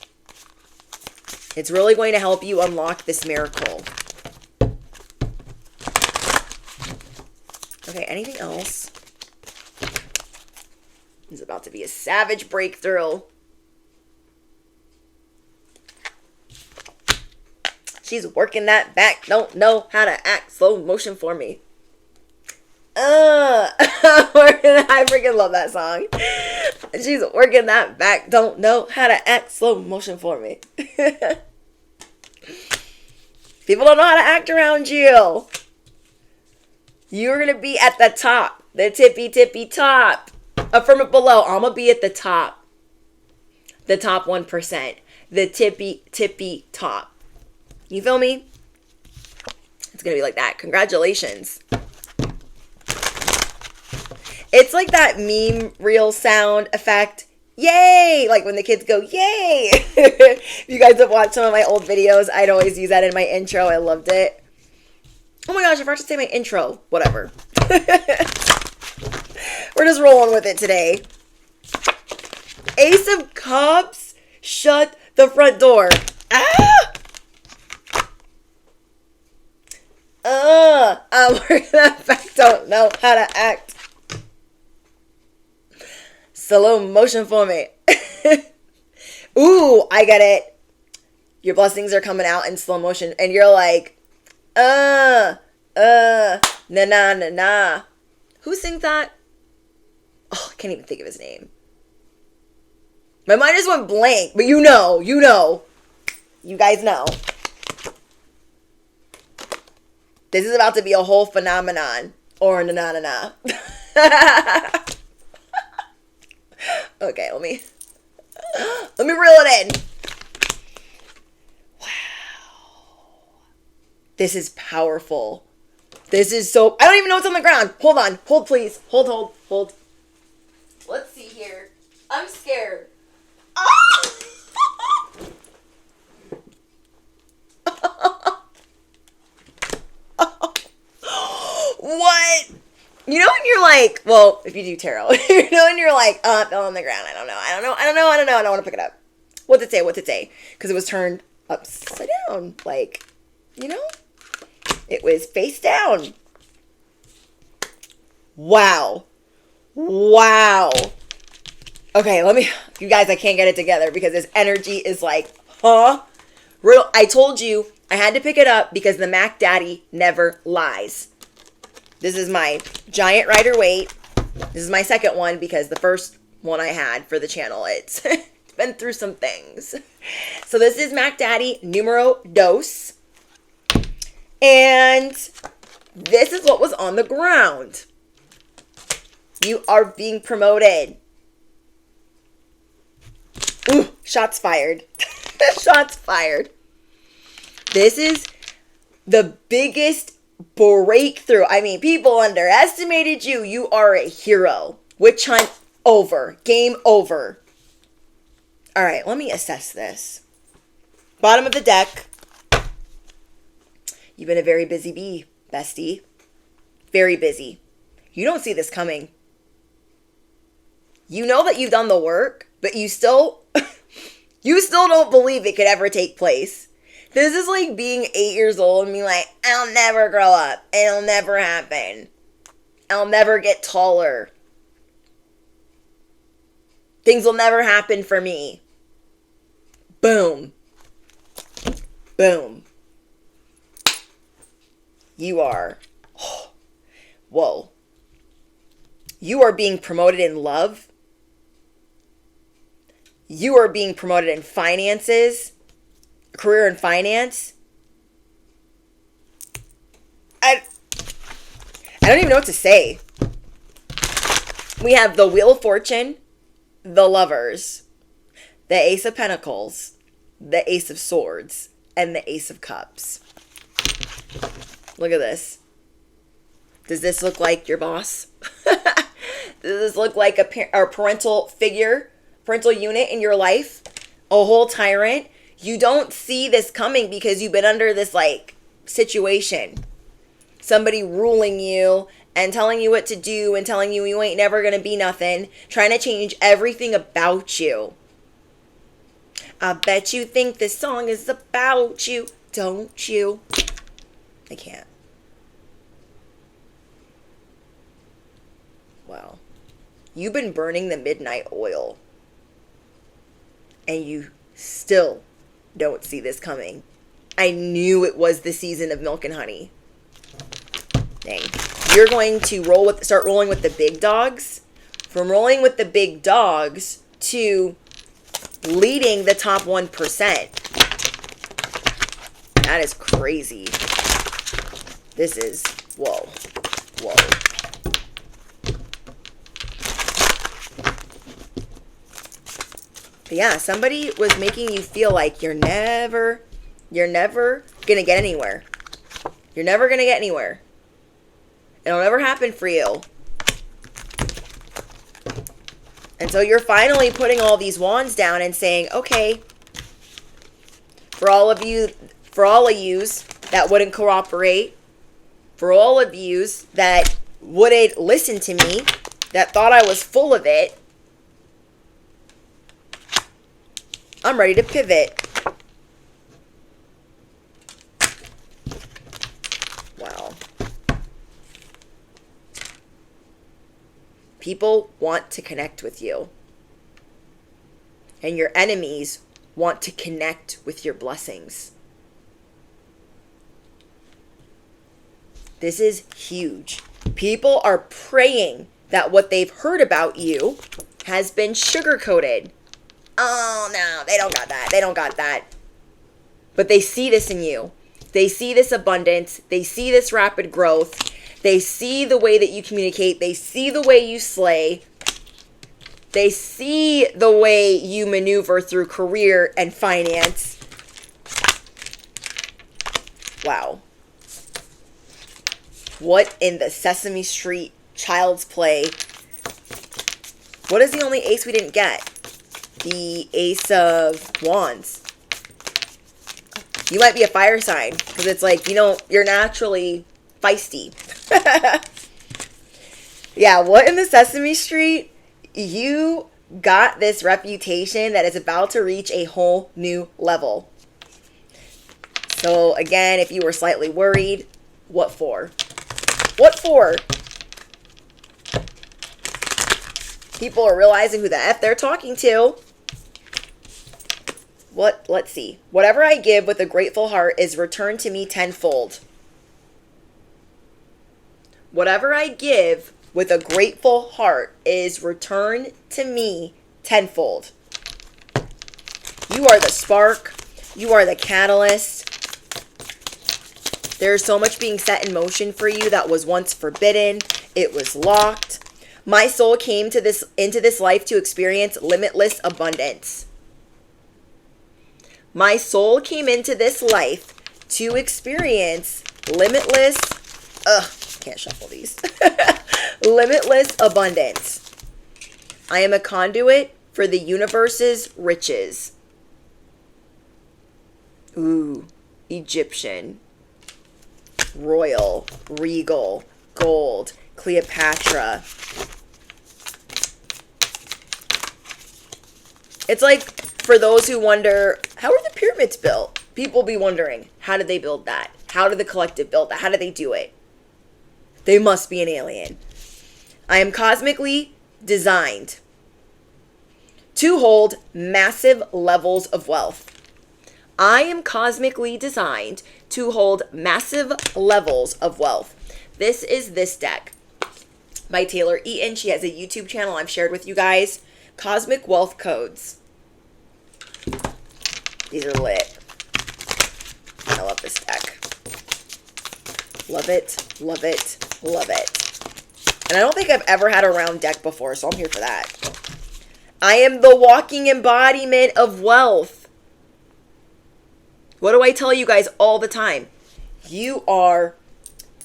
It's really going to help you unlock this miracle. Okay, anything else? It's about to be a savage breakthrough. She's working that back. Don't know how to act. Slow motion for me. I freaking love that song. She's working that back. Don't know how to act. Slow motion for me. People don't know how to act around you. You're going to be at the top. The tippy top. Affirm it below. I'm going to be at the top. The top 1%. The tippy top. You feel me? It's going to be like that. Congratulations. It's like that meme reel sound effect. Yay! Like when the kids go, yay! If you guys have watched some of my old videos, I'd always use that in my intro. I loved it. Oh my gosh, I forgot to say my intro. Whatever. We're just rolling with it today. Ace of Cups. Shut the front door. I'm working that back. Don't know how to act. Slow motion for me. Ooh, I get it. Your blessings are coming out in slow motion. And you're like, na na na na. Who sings that? Oh, I can't even think of his name. My mind just went blank. But you know. You guys know. This is about to be a whole phenomenon. Or na na na na. Okay, let me reel it in. Wow. This is powerful. This is so... I don't even know what's on the ground. Hold on. Hold, please. Hold. Let's see here. I'm scared. Oh! What? You know when you're like, well, if you do tarot, you know when you're like, oh, it fell on the ground. I don't know. I don't want to pick it up. What's it say? Because it was turned upside down. Like, you know? It was face down. Wow. Okay, you guys, I can't get it together because this energy is like, huh? I told you I had to pick it up because the Mac Daddy never lies. This is my giant Rider-Waite. This is my second one because the first one I had for the channel, it's been through some things. So this is Mac Daddy numero dos. And this is what was on the ground. You are being promoted. Ooh, shots fired. Shots fired. This is the biggest breakthrough. I mean, people underestimated you. You are a hero. Witch hunt over. Game over. All right, let me assess this. Bottom of the deck. You've been a very busy bee, bestie. Very busy. You don't see this coming. You know that you've done the work, but you still don't believe it could ever take place. This is like being 8 years old and being like, I'll never grow up. It'll never happen. I'll never get taller. Things will never happen for me. Boom. Boom. You are. Whoa. You are being promoted in love. You are being promoted in finances. Career in finance. I don't even know what to say. We have the Wheel of Fortune, the Lovers, the Ace of Pentacles, the Ace of Swords, and the Ace of Cups. Look at this. Does this look like your boss? Does this look like a parental figure, parental unit in your life? A whole tyrant? You don't see this coming because you've been under this like situation. Somebody ruling you and telling you what to do and telling you you ain't never gonna be nothing. Trying to change everything about you. I bet you think this song is about you, don't you? I can't. Wow. You've been burning the midnight oil. And you still don't see this coming. I knew it was the season of milk and honey. Dang. You're going to start rolling with the big dogs. From rolling with the big dogs to leading the top 1%. That is crazy. This is, whoa. Whoa. But yeah, somebody was making you feel like you're never gonna get anywhere. You're never gonna get anywhere. It'll never happen for you. And so you're finally putting all these wands down and saying, okay, for all of yous that wouldn't cooperate, for all of yous that wouldn't listen to me, that thought I was full of it, I'm ready to pivot. Wow. People want to connect with you. And your enemies want to connect with your blessings. This is huge. People are praying that what they've heard about you has been sugar-coated. Oh, no, they don't got that. They don't got that. But they see this in you. They see this abundance. They see this rapid growth. They see the way that you communicate. They see the way you slay. They see the way you maneuver through career and finance. Wow. What in the Sesame Street Child's Play? What is the only ace we didn't get? The Ace of Wands. You might be a fire sign because it's like, you're naturally feisty. Yeah, what in the Sesame Street? You got this reputation that is about to reach a whole new level. So again, if you were slightly worried, what for? What for? People are realizing who the F they're talking to. Let's see. Whatever I give with a grateful heart is returned to me tenfold. Whatever I give with a grateful heart is returned to me tenfold. You are the spark. You are the catalyst. There's so much being set in motion for you that was once forbidden. It was locked. My soul came into this life to experience limitless abundance. My soul came into this life to experience limitless Ugh, can't shuffle these. Limitless abundance. I am a conduit for the universe's riches. Ooh, Egyptian, royal, regal, gold, Cleopatra. It's like, for those who wonder, how are the pyramids built? People be wondering, how did they build that? How did the collective build that? How did they do it? They must be an alien. I am cosmically designed to hold massive levels of wealth. I am cosmically designed to hold massive levels of wealth. This is this deck by Taylor Eaton. She has a YouTube channel I've shared with you guys. Cosmic Wealth Codes. These are lit. I love this deck. Love it, love it, love it. And I don't think I've ever had a round deck before, so I'm here for that. I am the walking embodiment of wealth. What do I tell you guys all the time? You are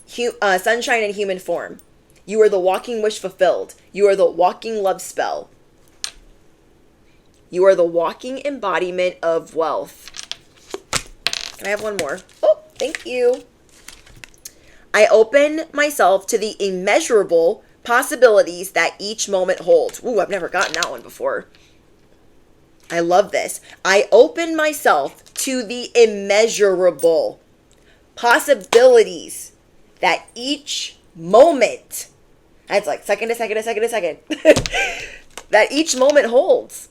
sunshine in human form. You are the walking wish fulfilled. You are the walking love spell. You are the walking embodiment of wealth. Can I have one more? Oh, thank you. I open myself to the immeasurable possibilities that each moment holds. Ooh, I've never gotten that one before. I love this. I open myself to the immeasurable possibilities that each moment, that's like second to second to second to second, that each moment holds.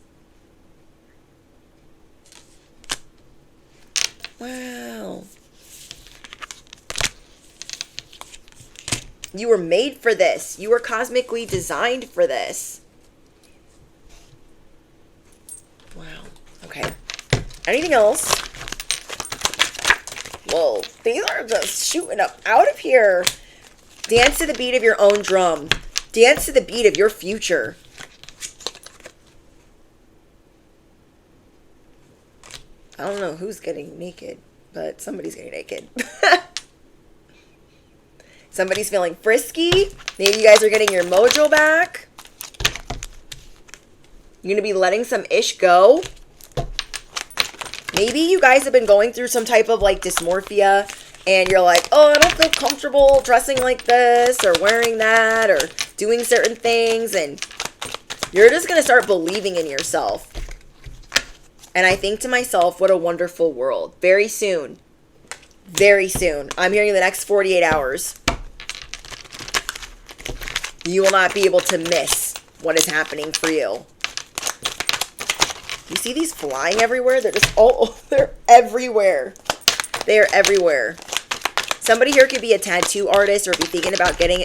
Wow. You were made for this. You were cosmically designed for this. Wow. Okay. Anything else? Whoa. These are just shooting up out of here. Dance to the beat of your own drum. Dance to the beat of your future. I don't know who's getting naked, but somebody's getting naked. Somebody's feeling frisky. Maybe you guys are getting your mojo back. You're going to be letting some ish go. Maybe you guys have been going through some type of like dysmorphia and you're like, oh, I don't feel comfortable dressing like this or wearing that or doing certain things. And you're just going to start believing in yourself. And I think to myself, what a wonderful world. Very soon. Very soon. I'm hearing the next 48 hours. You will not be able to miss what is happening for you. You see these flying everywhere? They're just they're everywhere. They are everywhere. Somebody here could be a tattoo artist or be thinking about getting,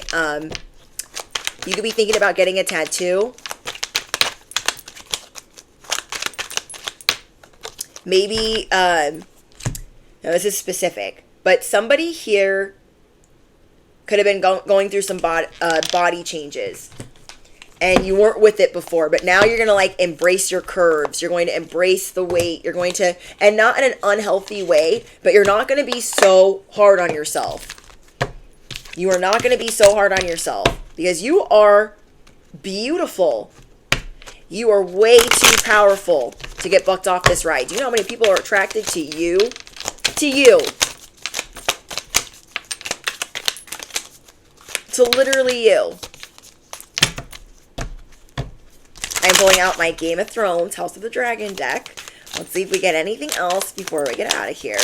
you could be thinking about getting a tattoo. Maybe, no, this is specific, but somebody here could have been going through some body changes and you weren't with it before, but now you're going to like embrace your curves. You're going to embrace the weight. You're going to, and not in an unhealthy way, but you're not going to be so hard on yourself. You are not going to be so hard on yourself because you are beautiful. You are way too powerful to get bucked off this ride. Do you know how many people are attracted to you? To you. To literally you. I'm pulling out my Game of Thrones House of the Dragon deck. Let's see if we get anything else before we get out of here.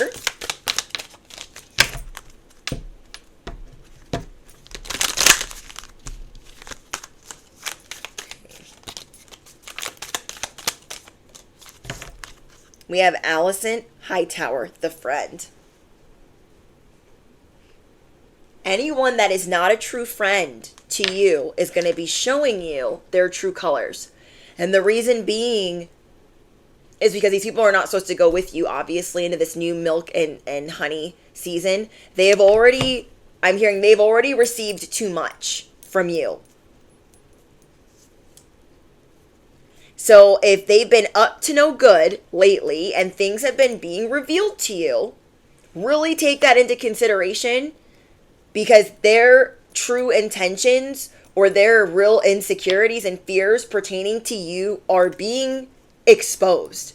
We have Allison Hightower, the friend. Anyone that is not a true friend to you is going to be showing you their true colors. And the reason being is because these people are not supposed to go with you, obviously, into this new milk and honey season. They have already, I'm hearing they've already received too much from you. So if they've been up to no good lately and things have been being revealed to you, really take that into consideration because their true intentions or their real insecurities and fears pertaining to you are being exposed.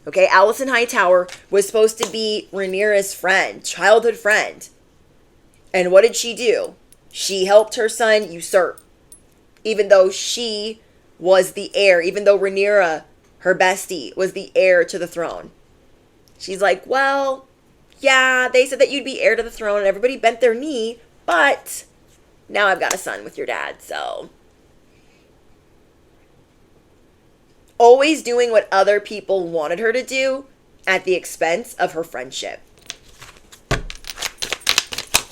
Okay, Allison Hightower was supposed to be Rhaenyra's friend, childhood friend. And what did she do? She helped her son usurp. Even though she was the heir, even though Rhaenyra, her bestie, was the heir to the throne. She's like, well, yeah, they said that you'd be heir to the throne and everybody bent their knee, but now I've got a son with your dad, so. Always doing what other people wanted her to do at the expense of her friendship.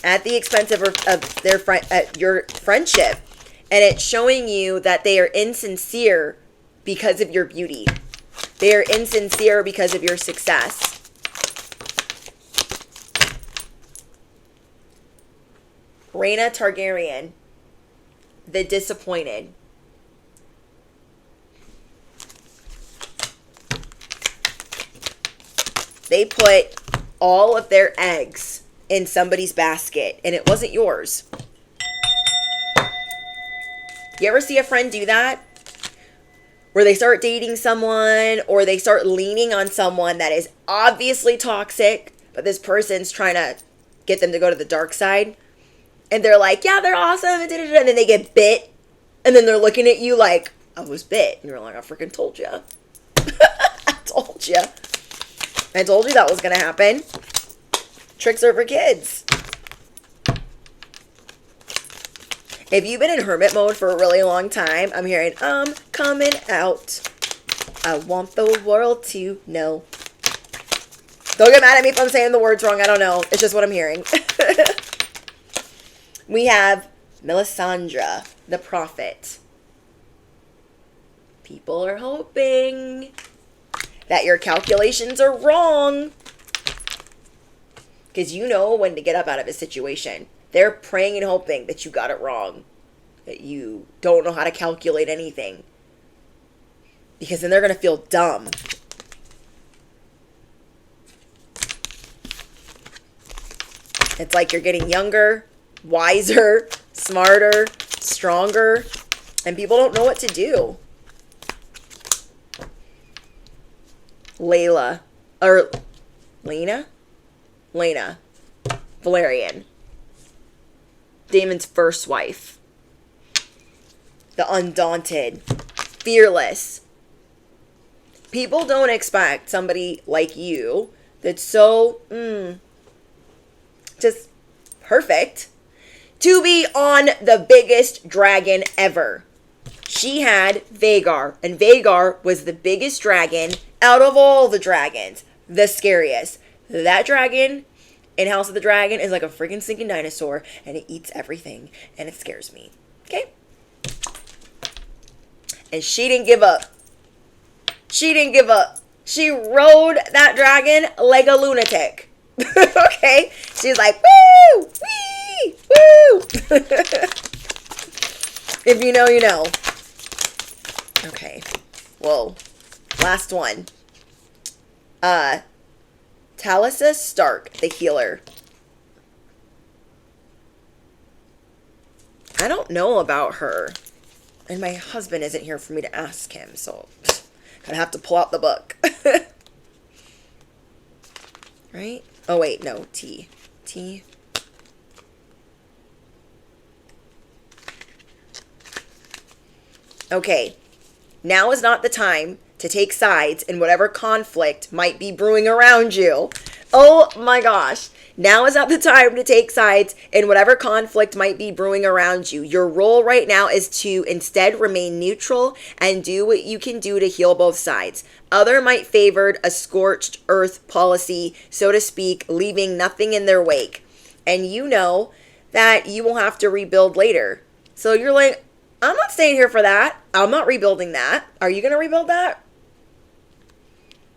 At the expense of your friendship. And it's showing you that they are insincere because of your beauty. They are insincere because of your success. Rhaena Targaryen, the disappointed. They put all of their eggs in somebody's basket, and it wasn't yours. You ever see a friend do that? Where they start dating someone or they start leaning on someone that is obviously toxic, but this person's trying to get them to go to the dark side. And they're like, yeah, they're awesome. And then they get bit. And then they're looking at you like, I was bit. And you're like, I freaking told you. I told you. I told you that was going to happen. Tricks are for kids. If you've been in hermit mode for a really long time, I'm hearing, I'm coming out. I want the world to know. Don't get mad at me if I'm saying the words wrong. I don't know. It's just what I'm hearing. We have Melisandre, the prophet. People are hoping that your calculations are wrong. Because you know when to get up out of a situation. They're praying and hoping that you got it wrong. That you don't know how to calculate anything. Because then they're going to feel dumb. It's like you're getting younger, wiser, smarter, stronger, and people don't know what to do. Lena Valerian. Daemon's first wife. The undaunted. Fearless. People don't expect somebody like you that's so, just perfect to be on the biggest dragon ever. She had Vhagar, and Vhagar was the biggest dragon out of all the dragons. The scariest. That dragon in House of the Dragon is like a freaking stinking dinosaur, and it eats everything, and it scares me. Okay? And she didn't give up. She didn't give up. She rode that dragon like a lunatic. Okay? She's like, woo! Wee! Woo! If you know, you know. Okay. Whoa. Last one. Talisa Stark, the healer. I don't know about her. And my husband isn't here for me to ask him, so I'd have to pull out the book. Right? Oh, wait, no. T. Okay. Now is not the time to take sides in whatever conflict might be brewing around you. Oh my gosh. Now is not the time to take sides in whatever conflict might be brewing around you. Your role right now is to instead remain neutral and do what you can do to heal both sides. Other might favored a scorched earth policy, so to speak, leaving nothing in their wake. And you know that you will have to rebuild later. So you're like, I'm not staying here for that. I'm not rebuilding that. Are you going to rebuild that?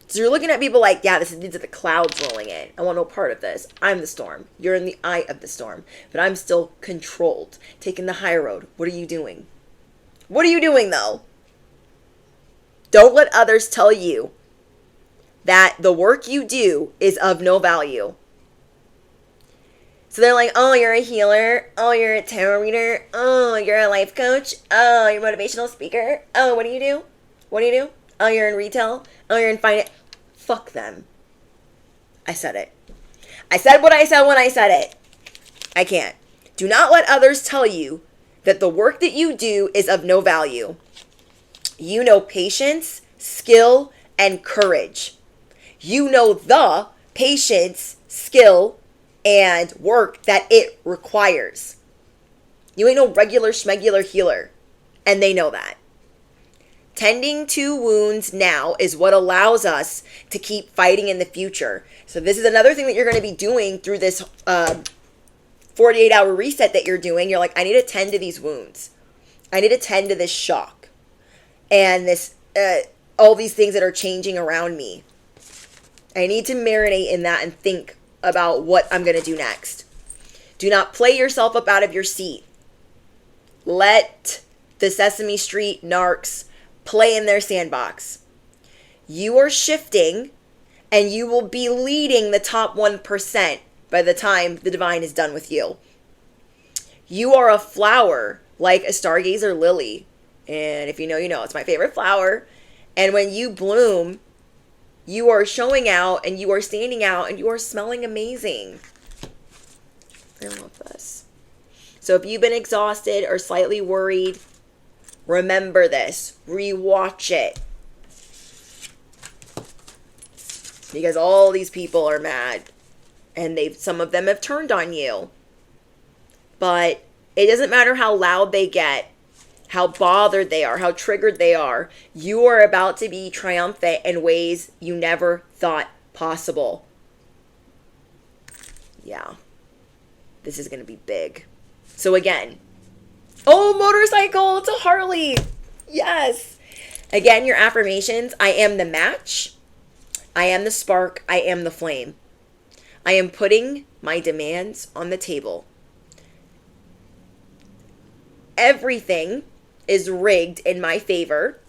So you're looking at people like, yeah, these are the clouds rolling in. I want no part of this. I'm the storm. You're in the eye of the storm. But I'm still controlled. Taking the high road. What are you doing? What are you doing, though? Don't let others tell you that the work you do is of no value. So they're like, oh, you're a healer. Oh, you're a tarot reader. Oh, you're a life coach. Oh, you're a motivational speaker. Oh, what do you do? What do you do? Oh, you're in retail. Oh, you're in finance. Fuck them. I said it. I said what I said when I said it. I can't. Do not let others tell you that the work that you do is of no value. You know patience, skill, and courage. You know the patience, skill, and work that it requires. You ain't no regular schmegular healer. And they know that. Tending to wounds now is what allows us to keep fighting in the future. So this is another thing that you're going to be doing through this 48-hour reset that you're doing. You're like, I need to tend to these wounds. I need to tend to this shock. And this, all these things that are changing around me. I need to marinate in that and think about what I'm going to do next. Do not play yourself up out of your seat. Let the Sesame Street narcs play in their sandbox. You are shifting, and you will be leading the top 1% by the time the divine is done with you. You are a flower, like a stargazer lily. And if you know, you know. It's my favorite flower. And when you bloom, you are showing out, and you are standing out, and you are smelling amazing. I love this. So if you've been exhausted or slightly worried, remember this. Rewatch it. Because all these people are mad. And some of them have turned on you. But it doesn't matter how loud they get, how bothered they are, how triggered they are. You are about to be triumphant in ways you never thought possible. Yeah. This is going to be big. So again, oh, motorcycle, it's a Harley. Yes. Again, your affirmations. I am the match. I am the spark. I am the flame. I am putting my demands on the table. Everything is rigged in my favor.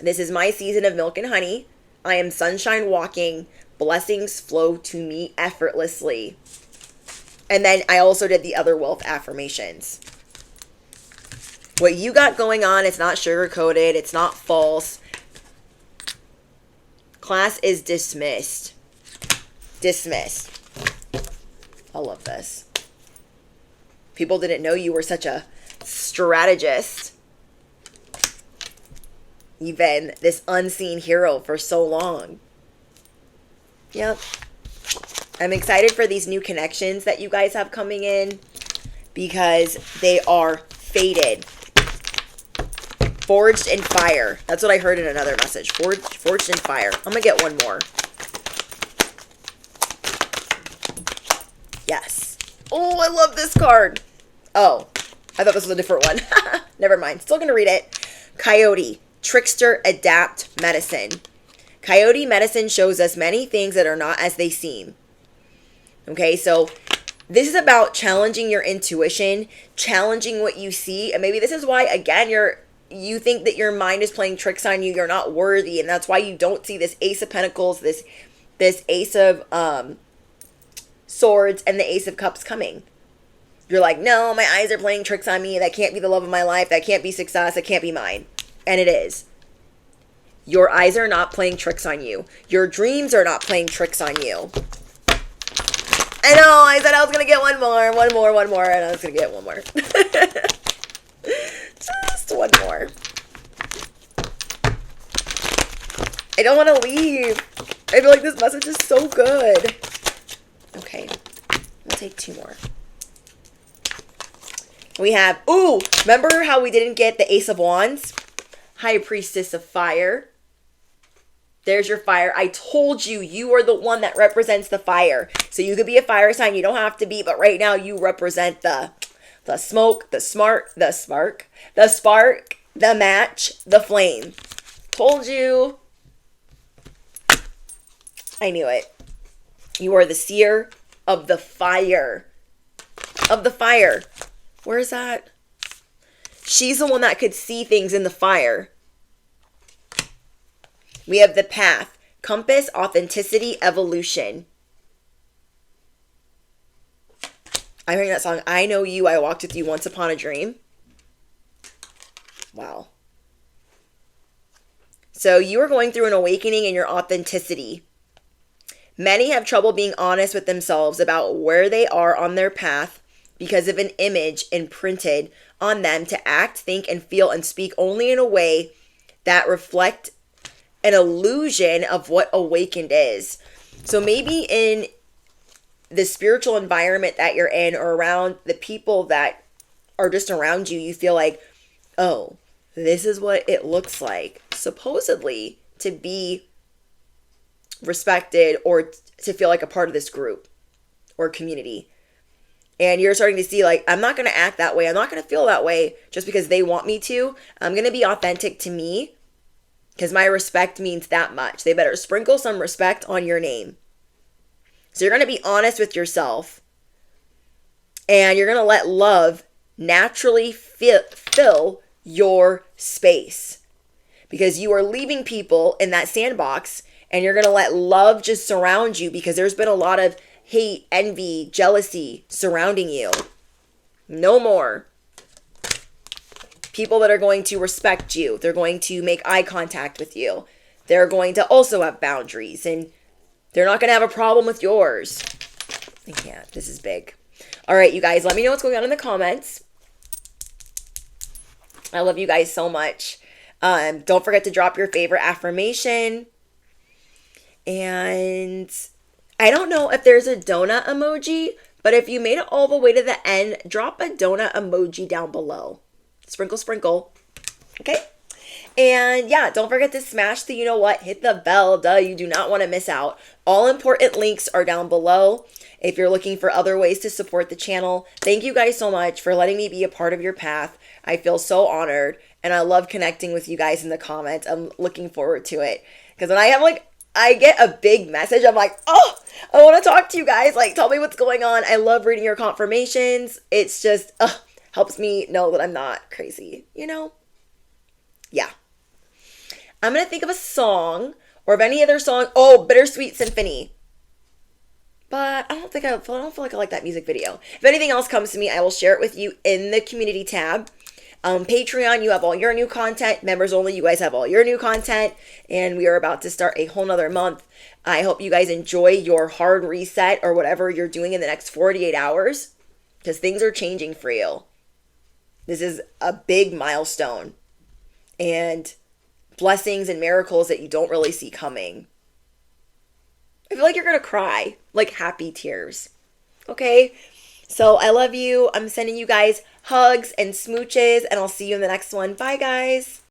This is my season of milk and honey. I am sunshine walking. Blessings flow to me effortlessly. And then I also did the other wealth affirmations. What you got going on, it's not sugar-coated. It's not false. Class is dismissed. Dismissed. I love this. People didn't know you were such a strategist. You've been this unseen hero for so long. Yep. I'm excited for these new connections that you guys have coming in because they are fated. Forged in fire. That's what I heard in another message. Forged in fire. I'm going to get one more. Yes. Oh, I love this card. Oh, I thought this was a different one. Never mind. Still going to read it. Coyote. Trickster adapt medicine. Coyote medicine shows us many things that are not as they seem. Okay, so this is about challenging your intuition, challenging what you see. And maybe this is why, again, you think that your mind is playing tricks on you. You're not worthy. And that's why you don't see this Ace of Pentacles, this Ace of Swords, and the Ace of Cups coming. You're like, no, my eyes are playing tricks on me. That can't be the love of my life. That can't be success. That can't be mine. And it is. Your eyes are not playing tricks on you. Your dreams are not playing tricks on you. I know, I said I was going to get one more, and I was going to get one more. Just one more. I don't want to leave. I feel like this message is so good. Okay, we'll take two more. We have, ooh, remember how we didn't get the Ace of Wands? High Priestess of Fire. There's your fire. I told you, you are the one that represents the fire. So you could be a fire sign. You don't have to be, but right now you represent the smoke, the spark, the match, the flame. Told you. I knew it. You are the seer of the fire. Of the fire. Where is that? She's the one that could see things in the fire. We have the path, compass, authenticity, evolution. I'm hearing that song, I Know You, I Walked With You Once Upon a Dream. Wow. So you are going through an awakening in your authenticity. Many have trouble being honest with themselves about where they are on their path because of an image imprinted on them to act, think, and feel and speak only in a way that reflect an illusion of what awakened is. So maybe in the spiritual environment that you're in or around the people that are just around you, you feel like, oh, this is what it looks like, supposedly, to be respected or to feel like a part of this group or community. And you're starting to see, like, I'm not going to act that way. I'm not going to feel that way just because they want me to. I'm going to be authentic to me because my respect means that much. They better sprinkle some respect on your name. So you're going to be honest with yourself, and you're going to let love naturally fill your space, because you are leaving people in that sandbox, and you're going to let love just surround you, because there's been a lot of hate, envy, jealousy surrounding you. No more. People that are going to respect you. They're going to make eye contact with you. They're going to also have boundaries, and they're not going to have a problem with yours. I can't. This is big. All right, you guys, let me know what's going on in the comments. I love you guys so much. Don't forget to drop your favorite affirmation. And I don't know if there's a donut emoji, but if you made it all the way to the end, drop a donut emoji down below. Sprinkle, sprinkle. Okay? And yeah, don't forget to smash the you know what, hit the bell, you do not want to miss out. All important links are down below if you're looking for other ways to support the channel. Thank you guys so much for letting me be a part of your path. I feel so honored, and I love connecting with you guys in the comments. I'm looking forward to it, because when I get a big message, I'm like, oh, I want to talk to you guys. Like, tell me what's going on. I love reading your confirmations. It's just, helps me know that I'm not crazy, you know? Yeah. I'm going to think of a song, or of any other song. Oh, Bittersweet Symphony. But I don't feel like I like that music video. If anything else comes to me, I will share it with you in the community tab. Patreon, you have all your new content. Members only, you guys have all your new content. And we are about to start a whole nother month. I hope you guys enjoy your hard reset or whatever you're doing in the next 48 hours, because things are changing for you. This is a big milestone. And blessings and miracles that you don't really see coming. I feel like you're going to cry, like happy tears. Okay? So I love you. I'm sending you guys hugs and smooches, and I'll see you in the next one. Bye, guys.